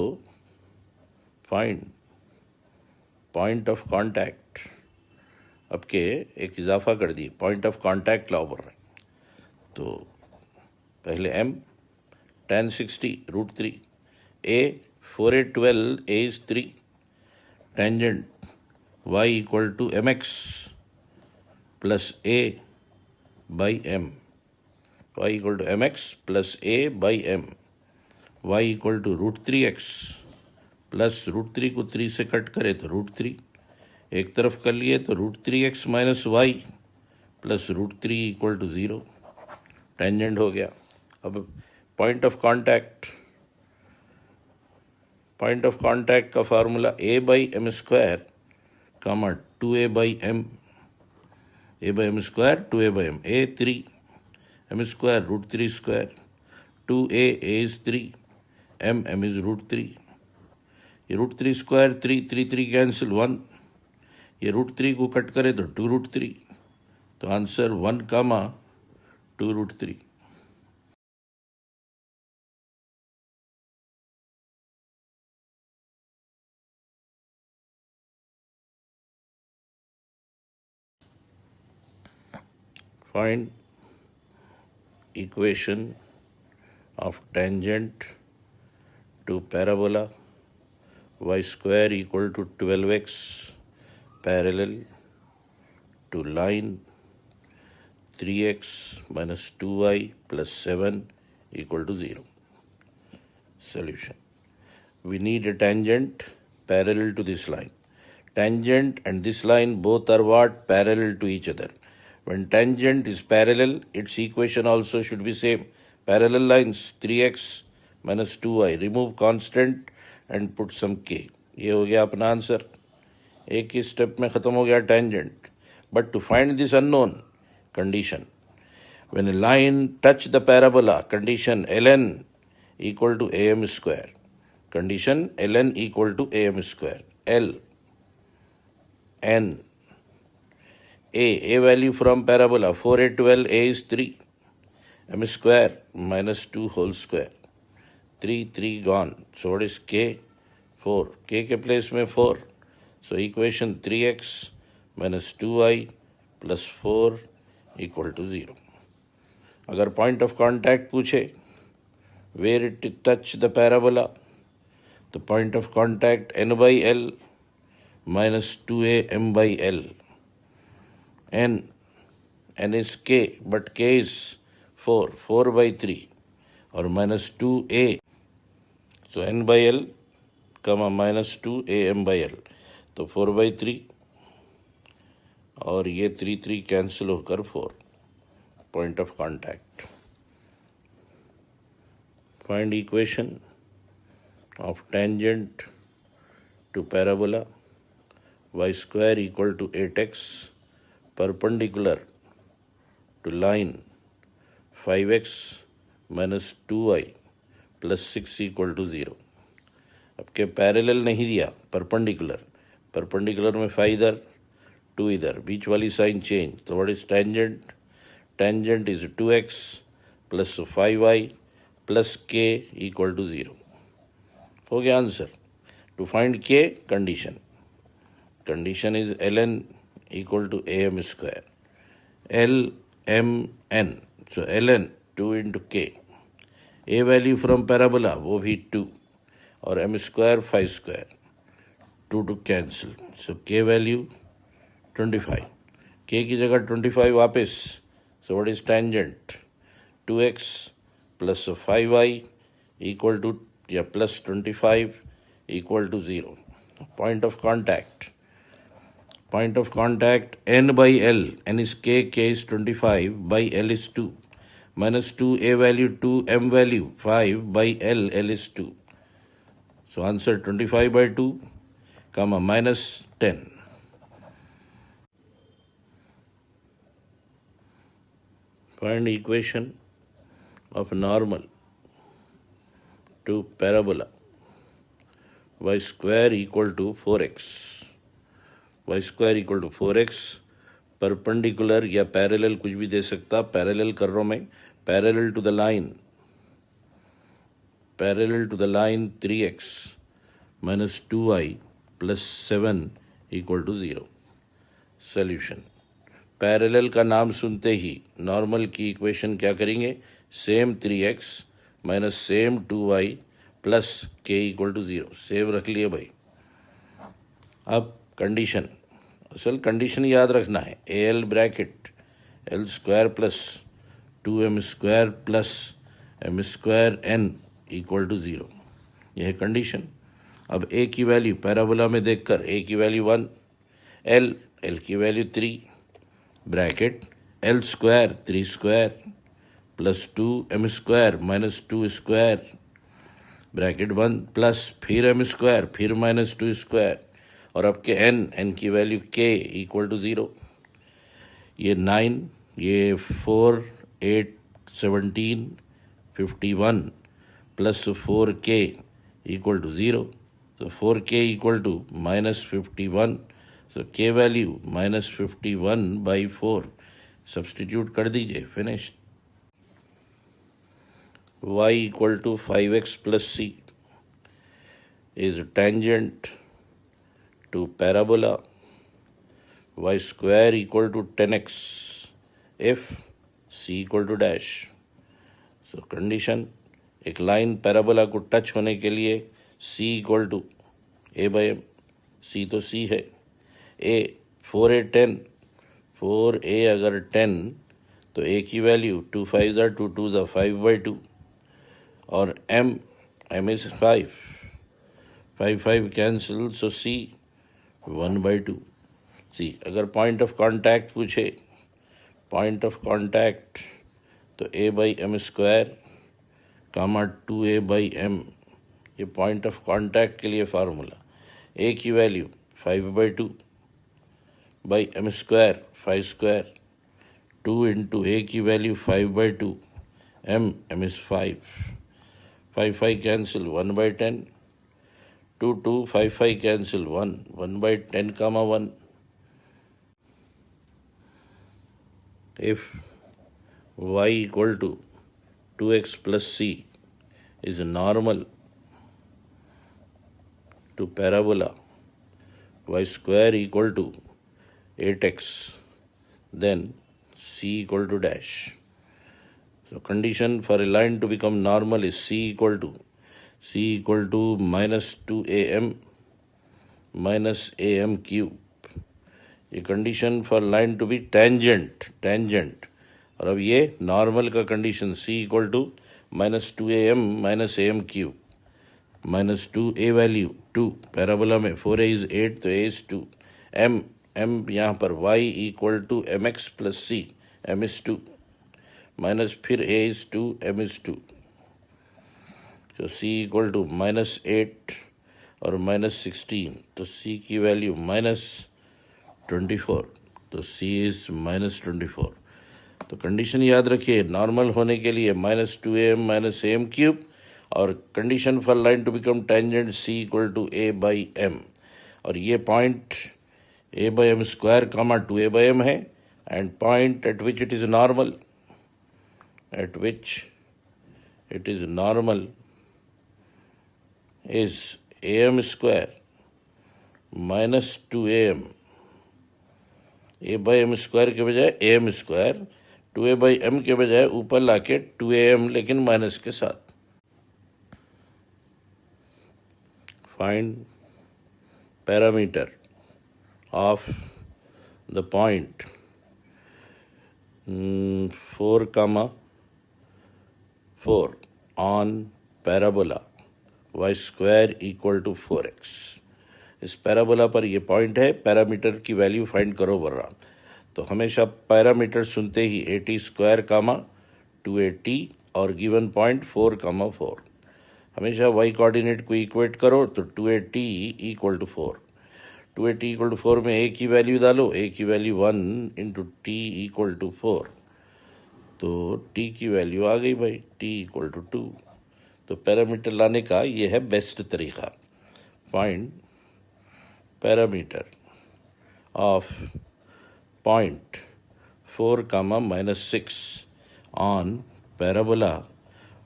find point of contact। अब के एक इजाफा कर दिए, पॉइंट ऑफ कांटेक्ट लाओ बोल रहे हैं, तो पहले m tan 60 root 3, a 4a12, a is 3, tangent y equal to m x plus a by m, y equal to m x plus a by m, y equal to root 3x plus root 3 को 3 से cut करे तो root 3, एक तरफ कर लिए तो root 3x minus y plus root 3 equal to 0। Tangent हो गया। अब point of contact, point of contact का formula a by m square comma 2a by m, a by m square 2a by m, a 3, m square root 3 square, 2a, a is 3, m is root 3, ये root 3 square 3 3 3 cancel 1, ये root 3 को cut करे तो 2 root 3, तो answer 1 comma 2 root 3। Find equation of tangent to parabola y square equal to 12x parallel to line 3x minus 2y plus 7 equal to 0. Solution. we need a tangent parallel to this line. Tangent and this line both are what? Parallel to each other. When tangent is parallel, its equation also should be same. Parallel lines 3x minus 2y. Remove constant and put some k. ये हो गया अपना answer. एक ही step में खत्म हो गया tangent. But to find this unknown, condition. When a line touch the parabola, condition ln equal to am square. Condition ln equal to am square. L n a value from parabola 4 a 12 a is 3 m square minus 2 whole square 3 gone. So what is k? 4. K के place में 4. So equation 3x minus 2y plus 4 equal to 0. अगर point of contact पूछे where it touch the parabola, the point of contact n by l minus 2a m by l. n is k, but k is 4 by 3 or minus 2a. So n by l comma minus 2a m by l. तो 4 by 3 और ये 3 cancel होकर 4. Point of contact. Find equation of tangent to parabola y square equal to 8x perpendicular to line 5x minus 2y plus 6 equal to 0. अब के parallel नहीं दिया, perpendicular में 5 इधर 2 इधर, बीच वाली साइन चेंज. तो what is tangent? Tangent is 2x plus 5y plus k equal to 0. हो गया आंसर. To find k, condition is ln equal to am square. LMN. So ln 2 into k. A value from parabola वो भी 2 और m square 5 square. 2 to cancel. So k value 25. k की जगह 25 वापस. So what is tangent? 2x plus 5y equal to या plus 25 equal to 0. Point of contact n by l. N is k is 25 by l is 2 minus 2 a value 2 m value 5 by l is 2. So answer 25 by 2 comma minus 10. Find equation of normal to parabola y square equal to 4x. y square equal to 4x perpendicular या parallel कुछ भी दे सकता. Parallel कर रहा हूं मैं. Parallel to the line 3x minus 2y plus 7 equal to 0. Solution. Parallel का नाम सुनते ही नॉर्मल की इक्वेशन क्या करेंगे? Same 3x minus same 2y plus k equal to 0. Same रख लिए भाई. अब कंडीशन, असल कंडीशन याद रखना है. al bracket l square plus 2m square plus m square n equal to 0. यह है कंडीशन. अब a की वैल्यू पैराबोला में देखकर a की वैल्यू 1, l की value 3 bracket l square 3 square plus 2m square minus 2 square bracket 1 plus फिर m square फिर माइनस 2 स्क्वायर और अब के n की वैल्यू k इक्वल टू 0. ये 9, ये 4, 8, 17, 51 प्लस 4k इक्वल टू 0. तो 4k equal to minus 51. So k value minus 51 by 4. Substitute कर दीजिए. Finish. y equal to 5x plus c is tangent to parabola y square equal to 10x if c equal to dash. So condition, एक line parabola को touch होने के लिए c equal to a by m. c तो c है. a 4a 10, 4a अगर 10 तो a की वैल्यू 2 5 2 2 5 by 2 और m is 5. 5 कैंसिल, सो सी 1/2। सी अगर पॉइंट ऑफ कांटेक्ट पूछे, पॉइंट ऑफ कांटेक्ट तो a/m² कामा 2a/m, ये पॉइंट ऑफ कांटेक्ट के लिए फार्मूला। a की वैल्यू 5/2/m², 5²। 2 इंटू a की value 5/2, m is 5। 5 cancel, 1/10। 2 5 cancel, 1/10 comma 1। If y equal to 2x plus c is normal to parabola y square equal to 8x, then c equal to dash. So condition for a line to become normal is c equal to minus 2am minus am cube. ये condition for line to be tangent. और अब ये normal का condition c equal to -2am minus am cube, -2a value 2, parabola में 4a is 8 तो a is 2, m यहाँ पर y equal to mx plus c, m is 2, minus फिर a is 2, m is 2, तो c इक्वल टू -8 और -16, तो c की value -24, तो c इज -24। तो कंडीशन याद रखिए, नॉर्मल होने के लिए -2am माइनस am क्यूब, और condition for line to become tangent c equal to a/m, और ये पॉइंट a/m² कामा 2a/m है, and point at which it is normal, is am² minus 2am, a/m² के बजाय am², 2a/m के बजाय ऊपर लाके 2am लेकिन माइनस के साथ। Find parameter of the point 4, on parabola y² equal to 4x। इस पैराबोला पर ये पॉइंट है, पैरामीटर की वैल्यू फाइंड करो बोल रहा। तो हमेशा पैरामीटर सुनते ही at² कामा 2at और गिवन पॉइंट 4, 4। हमेशा y कोऑर्डिनेट को इक्वेट करो तो 2at equal to 4। 2at equal to 4 में a की वैल्यू डालो, a की value 1 into t equal to 4, तो t की वैल्यू आ गई भाई, t इक्वल टू 2। तो पैरामीटर लाने का ये है बेस्ट तरीका। Find parameter of point 4, -6 on parabola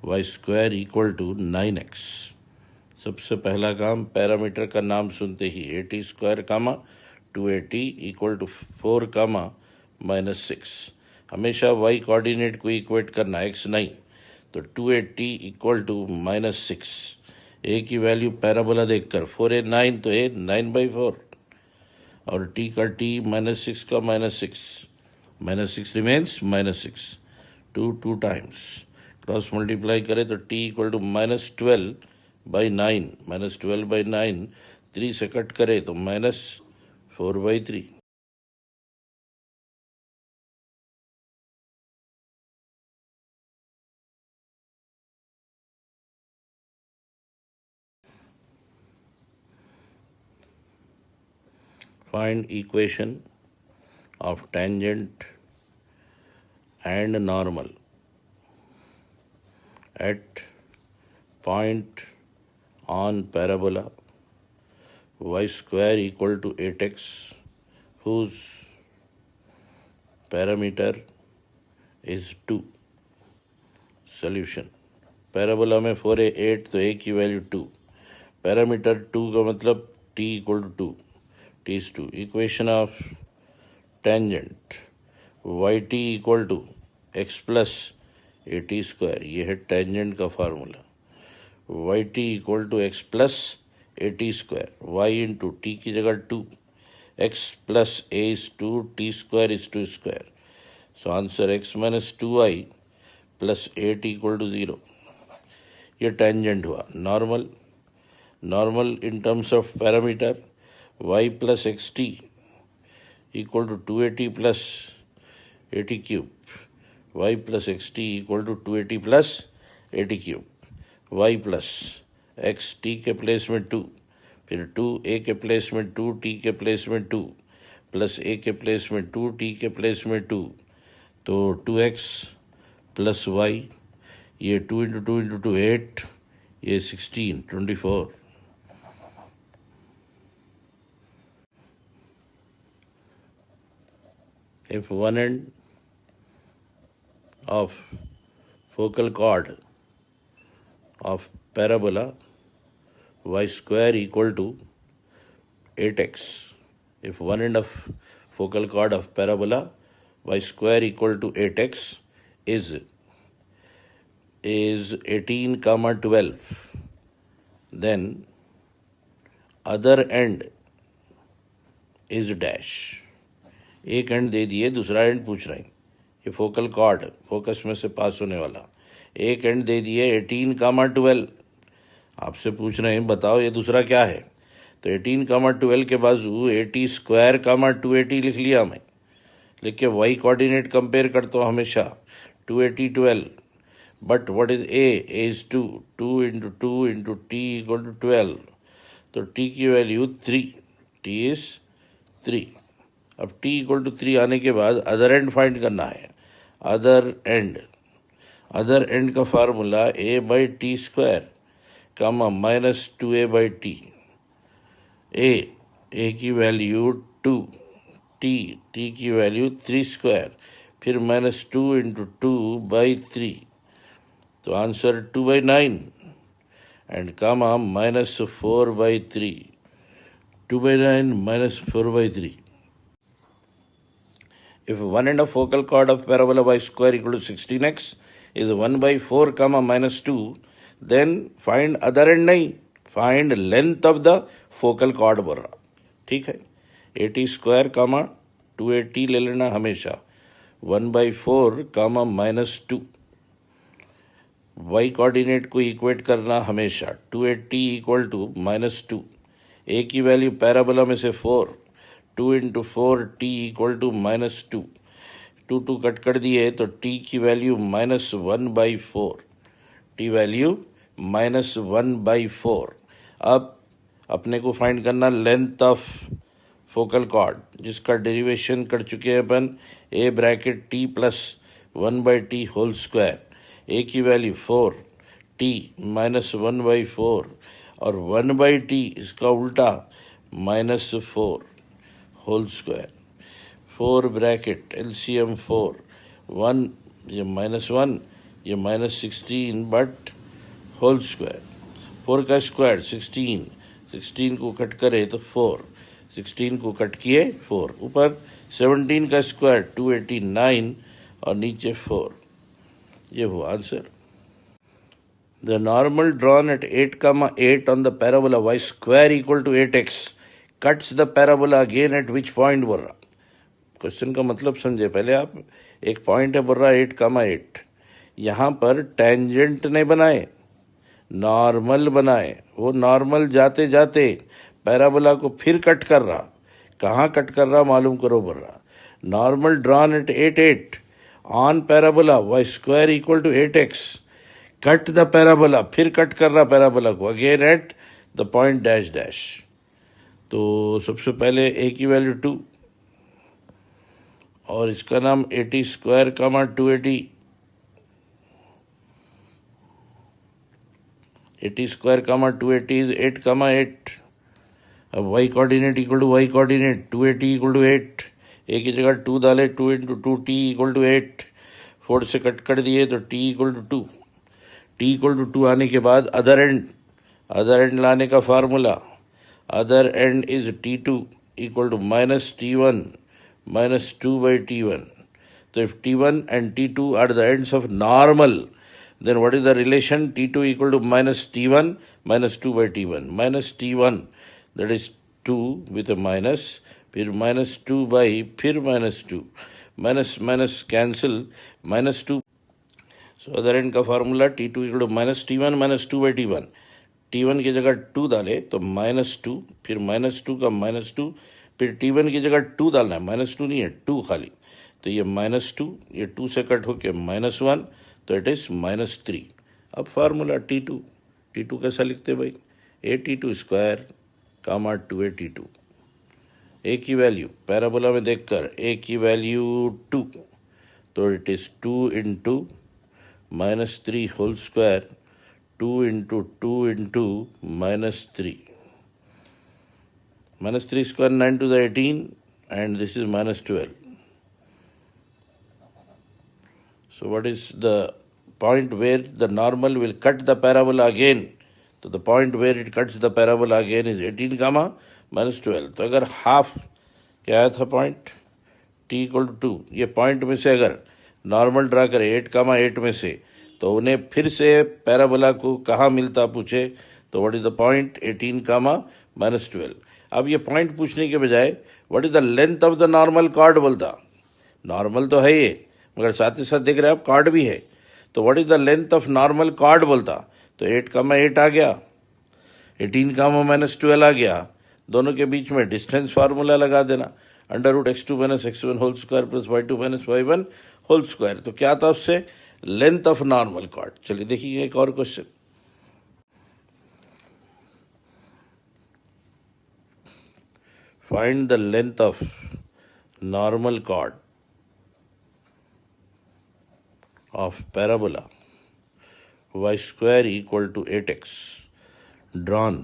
y² equal to 9x। सबसे पहला काम, पैरामीटर का नाम सुनते ही at² comma 2at equal to 4, -6। हमेशा y कोऑर्डिनेट को इक्वेट करना, x नहीं, तो 2at इक्वल टू -6। a की वैल्यू पैराबोला देखकर 4a 9, तो a 9/4, और t का t -6 का -6, -6 रिमेन्स -6, 2 टाइम्स क्रॉस मल्टीप्लाई करें तो t इक्वल टू -12/9, -12/9, 3 से कट करे तो -4/3। Find equation of tangent and normal at point on parabola y² equal to 8x, whose parameter is 2। Solution, parabola में 4a 8, तो a की वैल्यू 2, पैरामीटर 2 का मतलब t equal to 2, t is 2। Equation of tangent yt equal to x plus at², ये है tangent का formula. yt equal to x plus at², y into t की जगह 2, x plus a is 2, t² is 2²। So answer x minus 2y plus 8 equal to 0। ये tangent हुआ। Normal, normal in terms of parameter, y plus xt equal to 280 plus 80 cube, y plus xt equal to 280 plus 80 cube, y plus x t के place में 2, फिर 2 a के place में 2 t के place में 2 plus a के place में 2 t के प्लेस में 2, तो 2x प्लस y, ये 2 इंटू 2 इंटू 2 8, ये 16 24. If one end of focal chord of parabola y square equal to 8x, if one end of focal chord of parabola y square equal to 8x is 18 comma 12, then other end is dash. एक and they दिए, दूसरा and पूछ रहे हैं, ये focal cord focus में से पास होने वाला, एक एंड दे दिए 18 कामा 12, आपसे पूछ रहे हैं बताओ ये दूसरा क्या है, तो 18 कामा 12 के बाजू 80 स्क्वायर कामा 280 लिख लिया मैं, लिख के वाई कोऑर्डिनेट कंपेयर करता हूँ हमेशा, 280 12, but what is a is 2 into 2 into t equal to 12, तो टी की वैल्यू 3, टी इज 3. अब t इक्वल टू 3 आने के बाद अदर एंड फाइंड करना है. अदर एंड का formula a by t square comma minus 2a by t. a की वैल्यू 2, t की वैल्यू 3 स्क्वायर, फिर माइनस 2 इंटू 2 बाई 3, तो answer 2 by 9 and comma minus 4 by 3, 2 by 9 minus 4 by 3. If one end of focal chord of parabola y square equal to 16x is 1 by 4 comma minus 2, then find other end नहीं, find length of the focal chord बोल रहा. ठीक है, 80 square comma 280 ले लेना हमेशा, 1 by 4 comma minus 2, y coordinate को equate करना हमेशा, 280 इक्वल टू माइनस 2, a की वैल्यू पैराबोला में से 4, 2 into 4 t equal to minus 2, 2 cut कर दिए तो t की value minus 1 by 4, t value minus 1 by 4. अब अपने को फाइंड करना लेंथ ऑफ फोकल कॉर्ड, जिसका डेरिवेशन कर चुके हैं अपन, a bracket t plus 1 by t whole square, a की वैल्यू 4, t माइनस 1 बाई 4 और 1 बाई टी इसका उल्टा minus 4 whole square, 4 bracket LCM 4, 1 ये माइनस 1 ये माइनस 16 बट होल स्क्वायर, 4 का स्क्वायर 16, 16 को कट करे तो 4, 16 को कट किए 4, ऊपर 17 का स्क्वायर 289 और नीचे 4, ये हुआ answer. The normal drawn at 8, 8 on the parabola y square equal to 8x cuts the parabola again at which point बोल रहा. क्वेश्चन का मतलब समझे पहले आप, एक पॉइंट है बोल रहा 8, 8, यहाँ पर टेंजेंट नहीं बनाए, नॉर्मल बनाए, वो नॉर्मल जाते जाते पैराबोला को फिर कट कर रहा, कहाँ कट कर रहा मालूम करो बोल रहा. Normal drawn at 8, 8 on parabola y square equal to 8x cut the parabola, फिर कट कर रहा पैराबोला को again at the point dash dash. तो सबसे पहले a की वैल्यू 2 और इसका नाम 80 square comma 280, 80 square comma 280 is 8 comma 8. अब y coordinate equal to y coordinate, 280 equal to 8, a की जगह 2 डाले, 2 इंटू 2 टी इक्वल टू 8, 4 से कट कर दिए तो t equal to 2, t equal to 2 आने के बाद अदर एंड लाने का formula, other end is t2 equal to minus t1 minus 2 by t1. So if t1 and t2 are the ends of normal, then what is the relation? t2 equal to minus t1 minus 2 by t1. Minus t1, that is 2 with a minus, फिर minus 2 by, फिर minus 2. Minus cancel, minus 2. So other end का formula t2 equal to minus t1 minus 2 by t1. T1 की जगह 2 डाले तो -2, फिर -2 का -2, फिर T1 की जगह 2 डालना है, -2 नहीं है, 2 खाली, तो ये -2, ये 2 से कट होके -1, तो इट इज़ -3। अब फार्मूला T2 कैसा लिखते भाई? A T2 square comma 2A T2। A की वैल्यू पैराबोला में देखकर ए की वैल्यू 2, तो it is 2 into -3 whole square, 2 into 2 into -3, -3 square 9 to the 18, and this is -12. So what is the point where the normal will cut the parabola again? तो the point where it cuts the parabola again is 18 comma -12। तो अगर half क्या आया था point t equal to 2, ये point में से अगर नॉर्मल ड्रा करें 8,8 में से, तो उन्हें फिर से पैराबोला को कहाँ मिलता पूछे, तो व्हाट इज द पॉइंट 18 कामा -12। अब ये पॉइंट पूछने के बजाय what is the length of the normal cord बोलता। नॉर्मल तो है ये, मगर साथ ही साथ देख रहे हैं आप कॉर्ड भी है, तो what is the length of normal cord बोलता, तो 8,8 आ गया, 18 कामा -12 आ गया, दोनों के बीच में डिस्टेंस फार्मूला लगा देना, √x2 - x1 whole square plus y2 - y1 whole square. तो क्या था उससे? Length of normal chord. चलिए देखिए एक और question. Find the length of normal chord of parabola y square equal to 8x drawn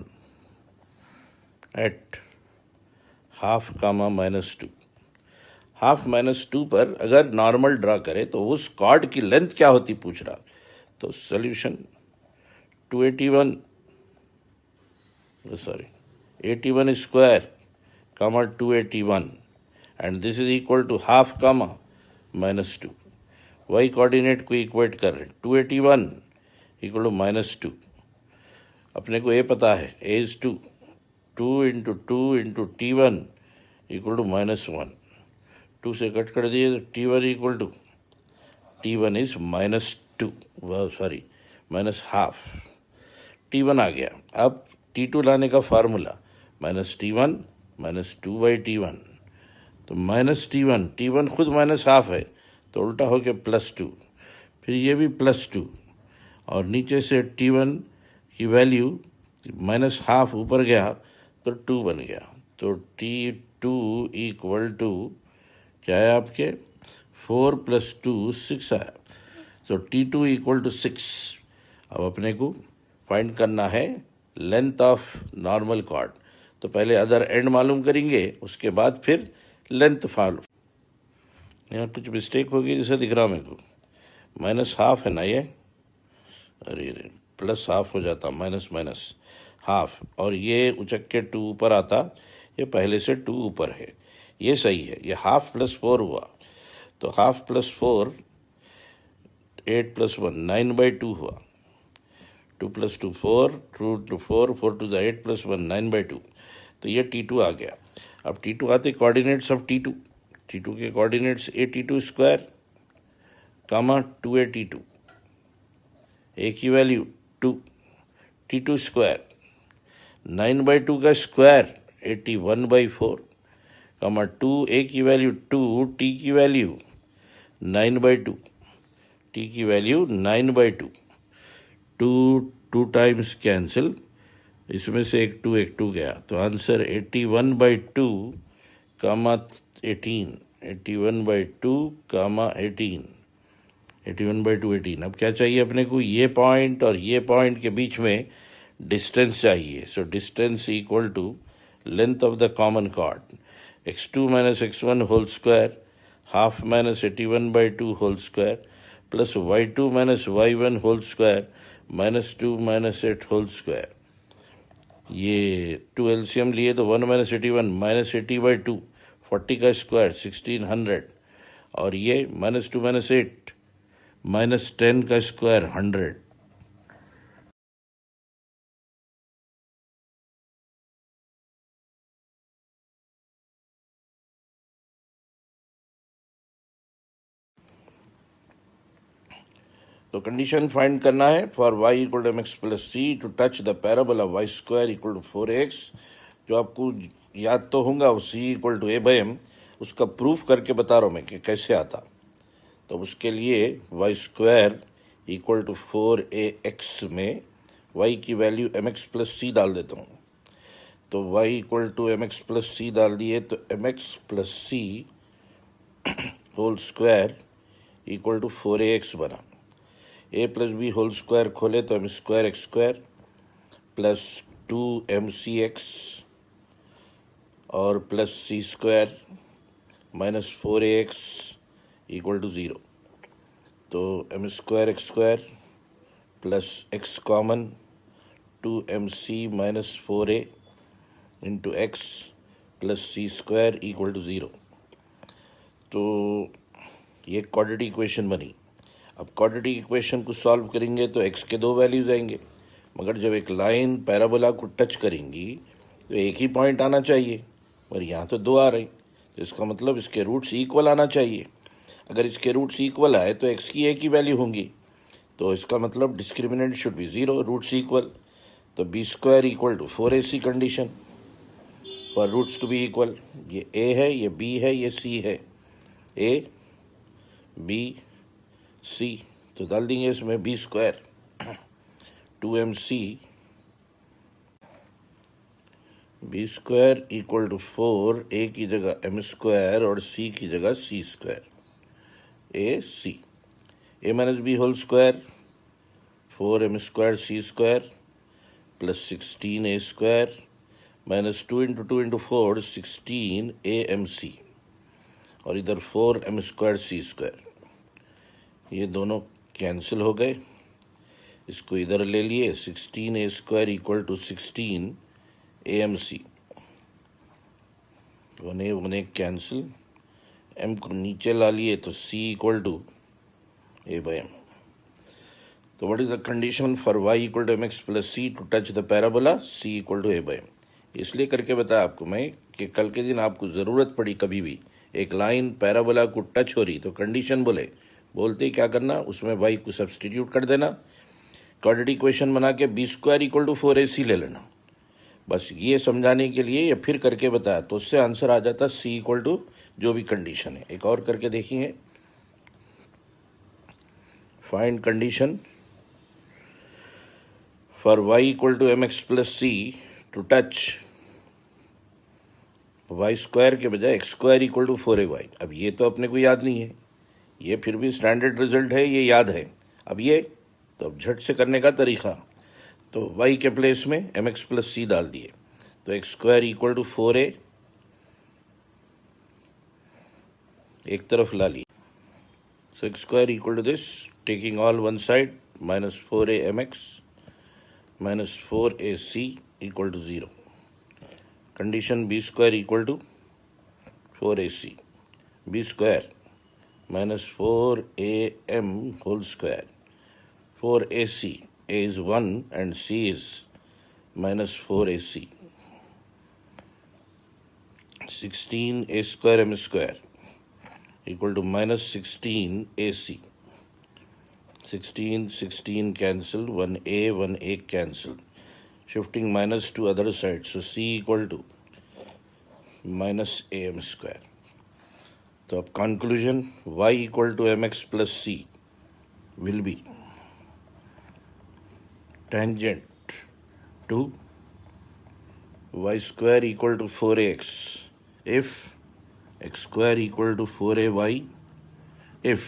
at half comma -2। Half -2 पर अगर नॉर्मल ड्रा करें तो उस कॉर्ड की लेंथ क्या होती पूछ रहा। तो solution 281 sorry 81 square comma 281, and this is equal to half comma -2। y coordinate को इक्वेट कर रहे हैं, 281 इक्वल टू -2। अपने को ये पता है a is 2, 2 into 2 into T1 equal to -1, 2 से कट कर दिए तो T1 equal to T1 is -2, sorry -half, T1 आ गया। अब T2 लाने का फार्मूला -T1 -2/T1, तो -T1, T1 खुद -हाफ है तो उल्टा हो गया +2, फिर ये भी +2, और नीचे से T1 की वैल्यू -हाफ ऊपर गया तो 2 बन गया, तो T2 इक्वल टू क्या है आपके 4 + 2 6 आया, तो T2 इक्वल टू 6। अब अपने को फाइंड करना है लेंथ ऑफ नॉर्मल कॉर्ड, तो पहले अदर एंड मालूम करेंगे, उसके बाद फिर लेंथ फाल। यहाँ कुछ मिस्टेक होगी जैसे दिख रहा मेरे को, -हाफ है ना ये, अरे +हाफ हो जाता, माइनस हाफ, और ये उचक के 2 ऊपर आता, ये पहले से 2 ऊपर है, ये सही है, ये हाफ +4 हुआ, तो हाफ +4 8 + 1 9/2 हुआ, 2 + 2 4, 2 to 4, 4 to the 8 + 1 9/2, तो ये T2 आ गया। अब T2 आते कोऑर्डिनेट्स ऑफ T2 के coordinates A T2 square comma 2A T2, a की वैल्यू 2, T2 स्क्वायर 9/2 का स्क्वायर 81/4 कामा 2, ए की वैल्यू 2, T की वैल्यू 9/2, T की वैल्यू 9/2, 2 टाइम्स कैंसिल, इसमें से एक 2 गया, तो आंसर 81/2 कामा 18, 81/2 कामा 18, 81/2 18। अब क्या चाहिए अपने को, ये पॉइंट और ये पॉइंट के बीच में डिस्टेंस चाहिए, so distance equal to length of the common chord, x2 - x1 whole square half -81/2 whole square plus y2 - y1 whole square -2 - 8 whole square. ये 2 एलसीएम लिए तो 1 - 81 -80/2, 40 का स्क्वायर 1600, और ये -2 - 8 -10 का स्क्वायर 100। तो कंडीशन फाइंड करना है for y equal to mx plus c to touch the parabola y square equal to 4x। जो आपको याद तो होगा वो c इक्वल टू a/m, उसका प्रूफ करके बता रहा हूँ मैं कि कैसे आता। तो उसके लिए y square equal to 4ax में y की वैल्यू mx प्लस सी डाल देता हूँ। तो y equal to mx plus c डाल दिए तो mx plus c whole square equal to 4ax बना। a plus b whole square खोले तो m square x square plus 2mcx और plus c square minus 4ax equal to 0। तो m square x square plus x common 2mc minus 4a into x plus c square equal to 0। तो ये quadratic equation बनी। अब quadratic equation को solve करेंगे तो x के दो वैल्यूज आएंगे, मगर जब एक लाइन पैराबोला को टच करेंगी तो एक ही पॉइंट आना चाहिए, और यहाँ तो दो आ रहे, तो इसका मतलब इसके रूट्स इक्वल आना चाहिए। अगर इसके रूट्स इक्वल आए तो x की एक ही वैल्यू होंगी, तो इसका मतलब discriminant should be 0, roots equal. तो b square equal to 4ac condition for roots to be equal. ये a है, ये b है, ये c है, a b c। तो डाल देंगे इसमें b square 2mc b square equal to 4, a की जगह m स्क्वायर और c की जगह c square, a c। a minus b whole square 4m square c square plus 16a square minus 2 into 2 into 4 16amc, और इधर 4m square c square. ये दोनों cancel हो गए, इसको इधर ले लिए। 16a square equal to 16amc, 1a cancel, m को नीचे ला लिए तो c इक्वल टू a/m। तो what is the condition for y equal to mx plus c to touch the parabola c equal to a/m। इसलिए करके बताया आपको मैं कि कल के दिन आपको ज़रूरत पड़ी कभी भी एक लाइन पैराबोला को टच हो रही तो कंडीशन बोलते ही क्या करना, उसमें y को सब्सटीट्यूट कर देना, क्वाड्रेटिक इक्वेशन बना के B square equal to 4ac ले लेना। बस ये समझाने के लिए ये फिर करके बताया, तो उससे आंसर आ जाता c इक्वल टू जो भी कंडीशन है। एक और करके देखिए, find condition for y equal to mx plus c to touch y square के बजाय x square equal to 4ay। अब ये तो अपने को याद नहीं है, ये फिर भी स्टैंडर्ड रिजल्ट है, ये याद है। अब ये तो अब झट से करने का तरीका, तो y के प्लेस में mx प्लस सी डाल दिए, तो x square equal to 4a एक तरफ ला लिए। So x square equal to this, taking all one side, minus 4a mx minus 4ac equal to 0। Condition b square equal to 4ac, b square minus 4am whole square, 4ac, a is 1 and c is minus 4ac, 16a square m square equal to minus 16ac, 16 cancel, 1a cancel, shifting minus to other side, so c equal to minus am square। तो अब conclusion y equal to mx plus c will be tangent to y square equal to 4ax if x square equal to 4ay, if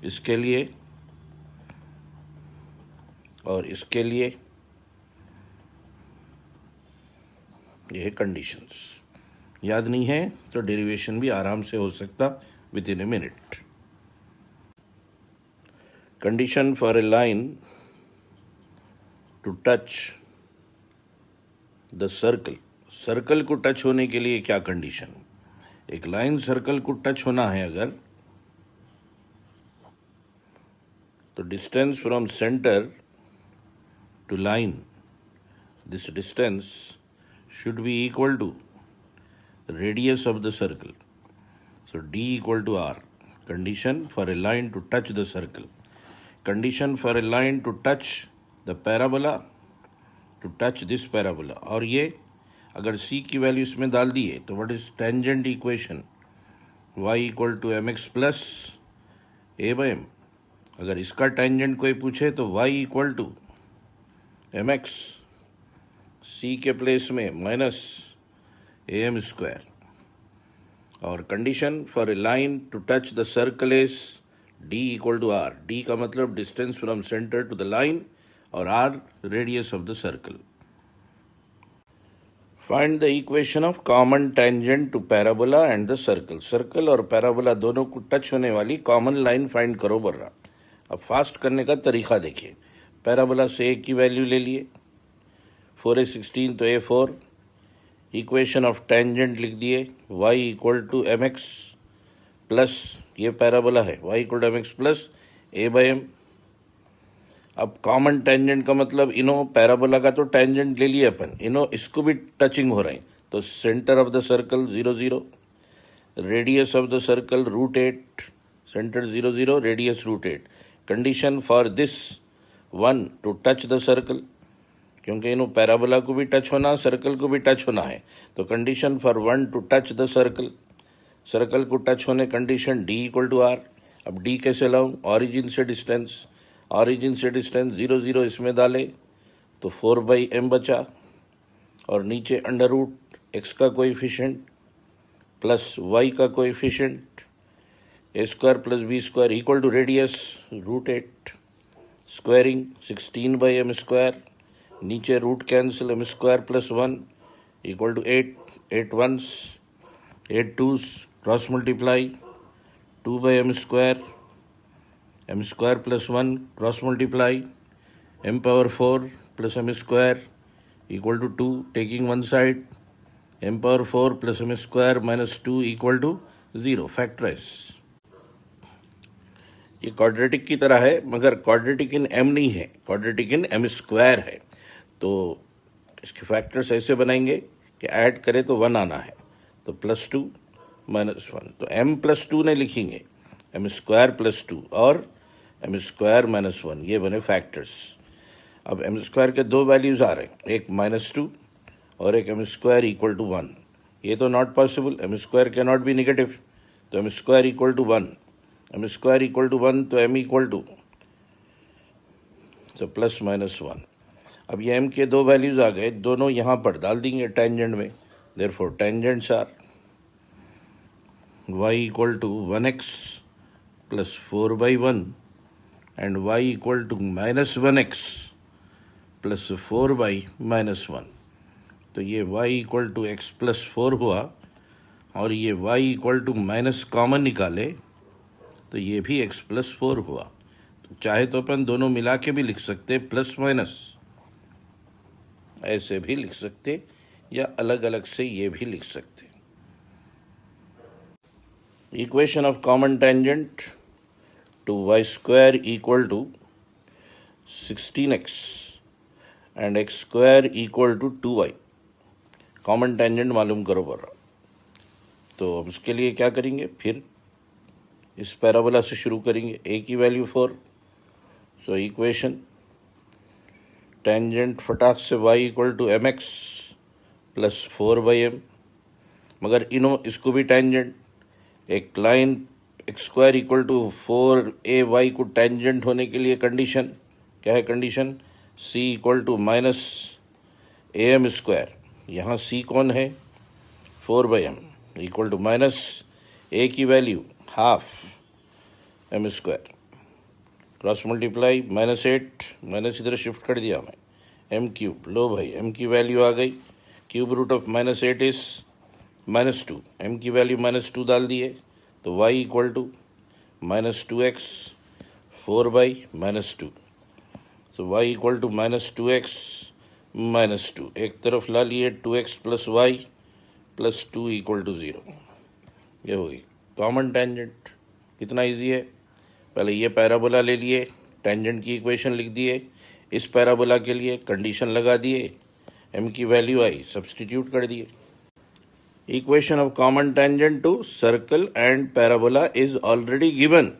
इसके लिए और इसके लिए ये conditions याद नहीं है तो डेरिवेशन भी आराम से हो सकता within a minute. Condition for a line to touch the circle, circle को टच होने के लिए क्या कंडीशन, एक लाइन सर्कल को टच होना है अगर, तो distance from centre to line, this distance should be equal to radius of the circle, so d equal to r, condition for a line to touch the circle। Condition for a line to touch the parabola, to touch this parabola, और ये अगर c की value इसमें डाल दिए तो what is tangent equation, y equal to m x plus a by m. अगर इसका टेंजेंट कोई पूछे तो y equal to m x, c के प्लेस में माइनस ए एम स्क्वायर। और condition for a line to touch the circle is d equal to r। d का मतलब distance from centre to the line और r radius of the circle. Find the equation of common tangent to parabola and the circle. Circle और parabola दोनों को touch होने वाली common line find करो बोल रहा। अब फास्ट करने का तरीका देखिए। पैराबोला से a की वैल्यू ले लिए, 4a16 तो a4, इक्वेशन ऑफ टेंजेंट लिख दिए, y equal to m x plus, ये पैराबोला है, y equal to m x plus a by m. अब कॉमन टेंजेंट का मतलब इनो पैराबोला का तो टेंजेंट ले लिए अपन, इनो इसको भी टचिंग हो रहा है, तो centre of the circle 0 0, radius of the circle √8, centre 0 0, radius √8। Condition for this one to touch the circle, क्योंकि इन्हों पैराबोला को भी टच होना, सर्कल को भी टच होना है, तो condition for one to touch the circle, circle को टच होने condition d equal to r। अब d कैसे लाऊं, ऑरिजिन से डिस्टेंस, ऑरिजिन से डिस्टेंस 0 0 इसमें डाले तो 4/m बचा, और नीचे अंडर रूट x का कोएफिशिएंट प्लस y का coefficient, a square plus b square equal to radius √8, squaring 16/m square, नीचे root cancel, m square plus 1 equal to 8, 8 1s, 8 2s, cross multiply 2/m square, m square plus 1, cross multiply m power 4 plus m square equal to 2, taking one side, m power 4 plus m square minus 2 equal to 0, factorise. ये quadratic की तरह है, मगर quadratic in m नहीं है, quadratic in m square है। तो इसके फैक्टर्स ऐसे बनाएंगे कि ऐड करें तो 1 आना है, तो +2 -1, तो m प्लस 2 नहीं लिखेंगे, m स्क्वायर प्लस 2 और m स्क्वायर -1, ये बने फैक्टर्स। अब m स्क्वायर के दो वैल्यूज आ रहे हैं, एक -2 और एक m स्क्वायर इक्वल टू 1। ये तो not possible, m square can not be negative, तो m square equal to 1, m square equal to 1, तो m इक्वल टू, तो +-1। अब ये m के दो वैल्यूज आ गए, दोनों यहाँ पर डाल देंगे टेंजेंट में, therefore tangents are y equal to 1x plus 4/1 and y equal to -1x plus 4/-1। तो ये y equal to x plus 4 हुआ, और ये y equal to minus common निकाले तो ये भी x प्लस 4 हुआ। तो चाहे तो अपन दोनों मिला के भी लिख सकते, प्लस माइनस ऐसे भी लिख सकते, या अलग अलग से ये भी लिख सकते। Equation of common tangent to y square equal to 16x and x square equal to 2y, common tangent मालूम करो बोल रहा। तो अब उसके लिए क्या करेंगे, फिर इस पैराबोला से शुरू करेंगे, a की वैल्यू 4, सो इक्वेशन टेंजेंट फटाक से y equal to m x plus 4/m, मगर इनो इसको भी टेंजेंट, एक line x square equal to 4ay को टेंजेंट होने के लिए कंडीशन क्या है, condition c equal to -am square, यहाँ c कौन है 4/m equal to minus a की value half m square, cross multiply -8, minus इधर शिफ्ट कर दिया मैं, m क्यूब, लो भाई m की वैल्यू आ गई, cube root of -8 is -2, m की वैल्यू -2 डाल दिए, तो y इक्वल टू -2x 4/-2, तो y इक्वल टू -2x -2, एक तरफ ला लिए 2x plus y plus 2 equal to 0, ये होगी कॉमन टेंजेंट। कितना इजी है, पहले ये पैराबोला ले लिए, टेंजेंट की इक्वेशन लिख दिए, इस पैराबोला के लिए कंडीशन लगा दिए, m की वैल्यू आई, सब्सटीट्यूट कर दिए। Equation of common tangent to circle and parabola is already given,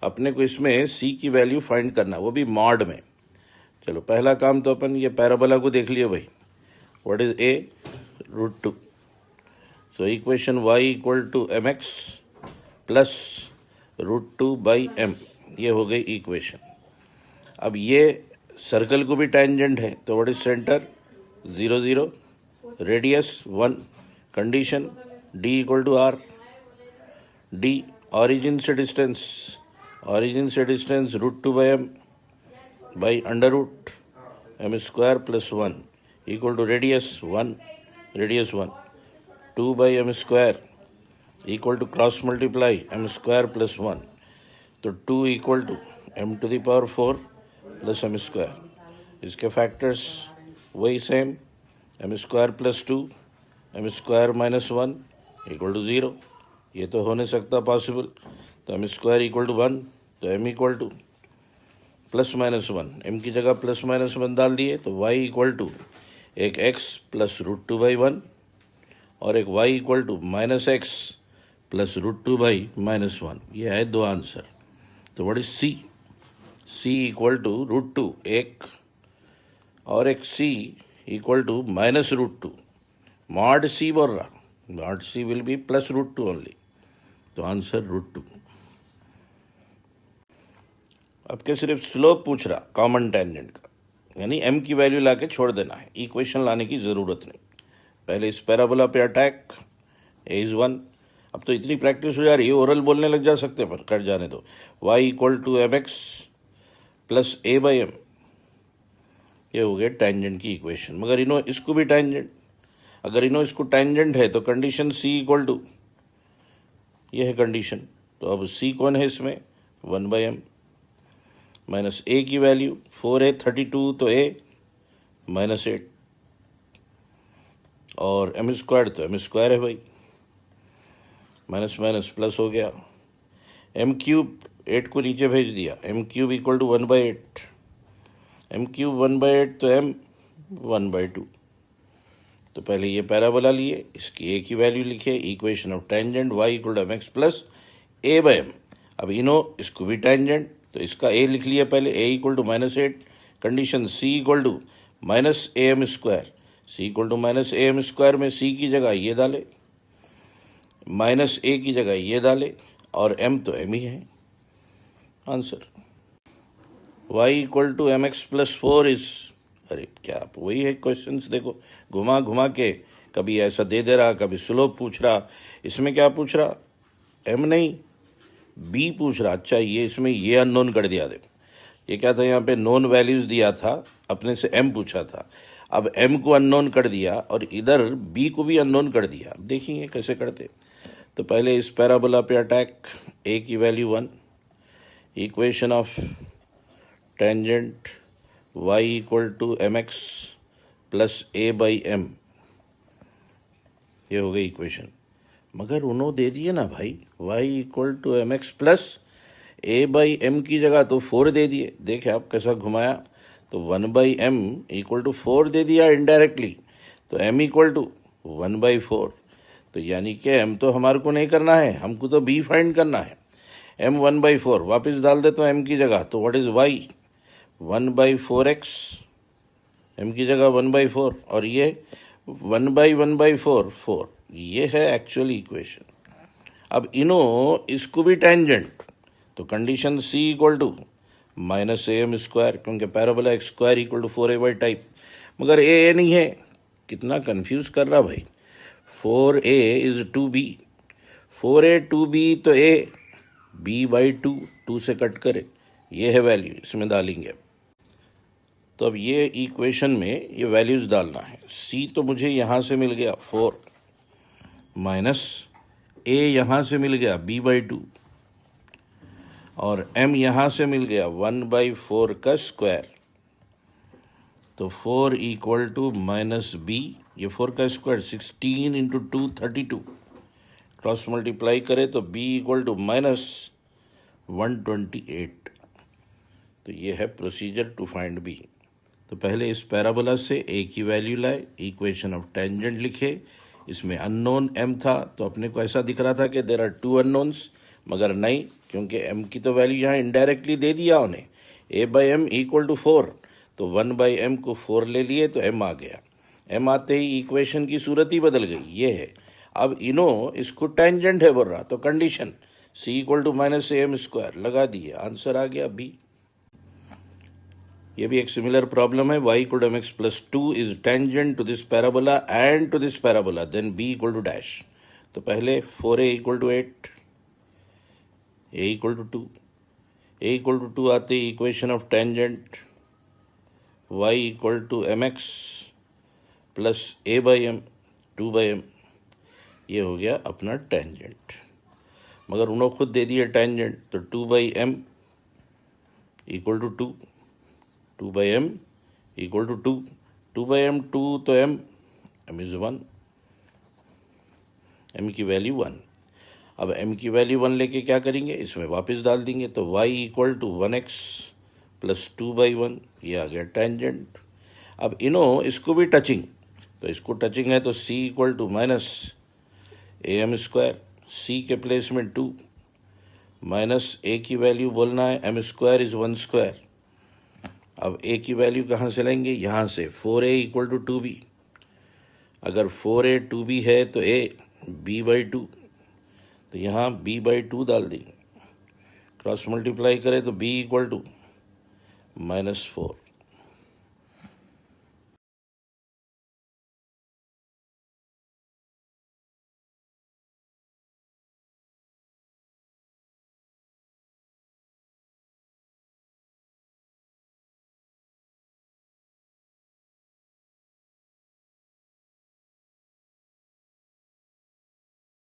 अपने को इसमें सी की वैल्यू फाइंड करना, वो भी मॉड में। चलो पहला काम तो अपन ये पैराबोला को देख लिए भाई, what is a, √2। So equation y equal to m x plus √2/m, ये हो गई इक्वेशन। अब ये सर्कल को भी टेंजेंट है, तो what is centre, 0 0, radius 1, condition d equal to r, d origin से distance, √2/m by under root m² plus 1 equal to radius 1, 2/m² equal to cross multiply m² plus 1, तो 2 equal to m⁴ plus m²। इसके factors वही same, m² plus 2, m² minus 1 equal to 0। ये तो हो नहीं सकता possible, तो m² equal to 1, तो m equal two plus minus 1, m की जगह प्लस माइनस 1 डाल दिए, तो y इक्वल टू एक x प्लस √2/1 और एक y equal to minus x plus √2/-1। ये है दो आंसर। तो what is c, c equal to √2 एक, और एक c equal to minus √2, mod c बोल रहा, mod c will be plus √2 only, तो आंसर √2। अब के सिर्फ स्लोप पूछ रहा कॉमन टेंजेंट का, यानी m की वैल्यू लाके छोड़ देना है, इक्वेशन लाने की ज़रूरत नहीं। पहले इस पैराबोला पे अटैक, a इज़ 1। अब तो इतनी प्रैक्टिस हो जा रही है, ओरल बोलने लग जा सकते, पर कर जाने दो। y equal to mx plus a/m, ये हो गया टेंजेंट की इक्वेशन। मगर इनो इसको भी टेंजेंट, अगर इनो इसको टेंजेंट है तो कंडीशन c इक्वल टू, ये है कंडीशन। तो अब c कौन है इसमें, 1/m माइनस a की वैल्यू 4a 32, तो a -8, और m² तो m² है भाई, माइनस माइनस प्लस हो गया, m³ 8 को नीचे भेज दिया, m³ इक्वल टू 1/8, m³ 1/8 तो m 1/2। तो पहले ये पैराबोला लिए, इसकी a की वैल्यू लिखे, equation of tangent y equal to mx plus a/m। अब इनो इसको भी टेंजेंट, तो इसका a लिख लिया पहले, a equal to -8, condition c equal to -am², c equal to -am² में c की जगह ये डाले, माइनस a की जगह ये डाले, और m तो m ही है answer. y equal to mx plus 4 is, अरे क्या वही है क्वेश्चंस, देखो घुमा घुमा के, कभी ऐसा दे दे रहा, कभी स्लोप पूछ रहा। इसमें क्या पूछ रहा, m नहीं b पूछ रहा। अच्छा ये इसमें ये अननोन कर दिया, देखो ये क्या था, यहाँ पे नोन वैल्यूज दिया था, अपने से m पूछा था, अब m को अननोन कर दिया और इधर b को भी अननोन कर दिया। देखिए कैसे करते। तो पहले इस पैराबोला पे अटैक, a की value 1, equation of tangent y equal to mx plus a/m, ये हो गई इक्वेशन। मगर उन्होंने दे दिए ना भाई, y equal to mx plus a/m की जगह तो 4 दे दिए। देखे आप कैसा घुमाया, तो 1/m इक्वल टू 4 दे दिया इनडायरेक्टली, तो m इक्वल टू 1/4। तो यानी कि m तो हमारे को नहीं करना है, हमको तो b फाइंड करना है। m 1/4 वापस डाल दे तो m की जगह, तो what is y, 1/4x, m की जगह 1/4, और ये 1/1/4 4, ये है एक्चुअल इक्वेशन। अब इनो इसको भी टेंजेंट, तो condition c equal to -am², क्योंकि parabola x² equal to 4a type, मगर a नहीं है, कितना कंफ्यूज कर रहा भाई। 4a is 2b, 4a 2b तो a, b/2, 2 से कट करे, ये है वैल्यू, इसमें डालेंगे। तो अब ये इक्वेशन में ये वैल्यूज डालना है। c तो मुझे यहाँ से मिल गया 4, माइनस a यहाँ से मिल गया b/2, और m यहाँ से मिल गया 1/4 का स्क्वायर, तो 4 इक्वल टू -b, ये 4 का स्क्वायर 16 इंटू 2 32, क्रॉस मल्टीप्लाई करे तो b इक्वल टू -128। तो ये है प्रोसीजर टू फाइंड b। तो पहले इस पैराबोला से a की वैल्यू लाए, इक्वेशन ऑफ टेंजेंट लिखे, इसमें अननोन m था, तो अपने को ऐसा दिख रहा था कि देयर आर 2 अननोन्स, मगर नहीं, क्योंकि m की तो वैल्यू यहाँ इनडायरेक्टली दे दिया उन्हें, a/m इक्वल टू 4, तो 1/m को 4 ले लिए तो m आ गया। m आते ही इक्वेशन की सूरत ही बदल गई, ये है। अब इनो इसको टेंजेंट है बोल रहा, तो condition c equal to minus am² लगा दिए, आंसर आ गया बी। ये भी एक सिमिलर प्रॉब्लम है। y equal to mx plus 2 is tangent to this parabola and to this parabola, then b equal to dash. तो पहले 4a equal to 8, a equal to 2, a equal to 2 आते ही equation of tangent y equal to mx plus a/m 2/m, ये हो गया अपना tangent. मगर उन्होंने खुद दे दिया टेंजेंट, तो 2/m equal to 2, 2/m equal to 2, 2/m 2 तो m इज 1, m की वैल्यू 1। अब m की वैल्यू 1 लेके क्या करेंगे, इसमें वापस डाल देंगे, तो y equal to 1x plus 2/1, ये आ गया टेंजेंट। अब इसको भी टचिंग, तो इसको टचिंग है तो c equal to minus am², c के प्लेस में 2 माइनस a की वैल्यू बोलना है m² इज 1²। अब a की वैल्यू कहाँ से लेंगे, यहाँ से 4a इक्वल टू 2b। अगर 4a 2b है तो a b/2, तो यहाँ b/2 डाल देंगे, क्रॉस मल्टीप्लाई करें तो b इक्वल टू -4।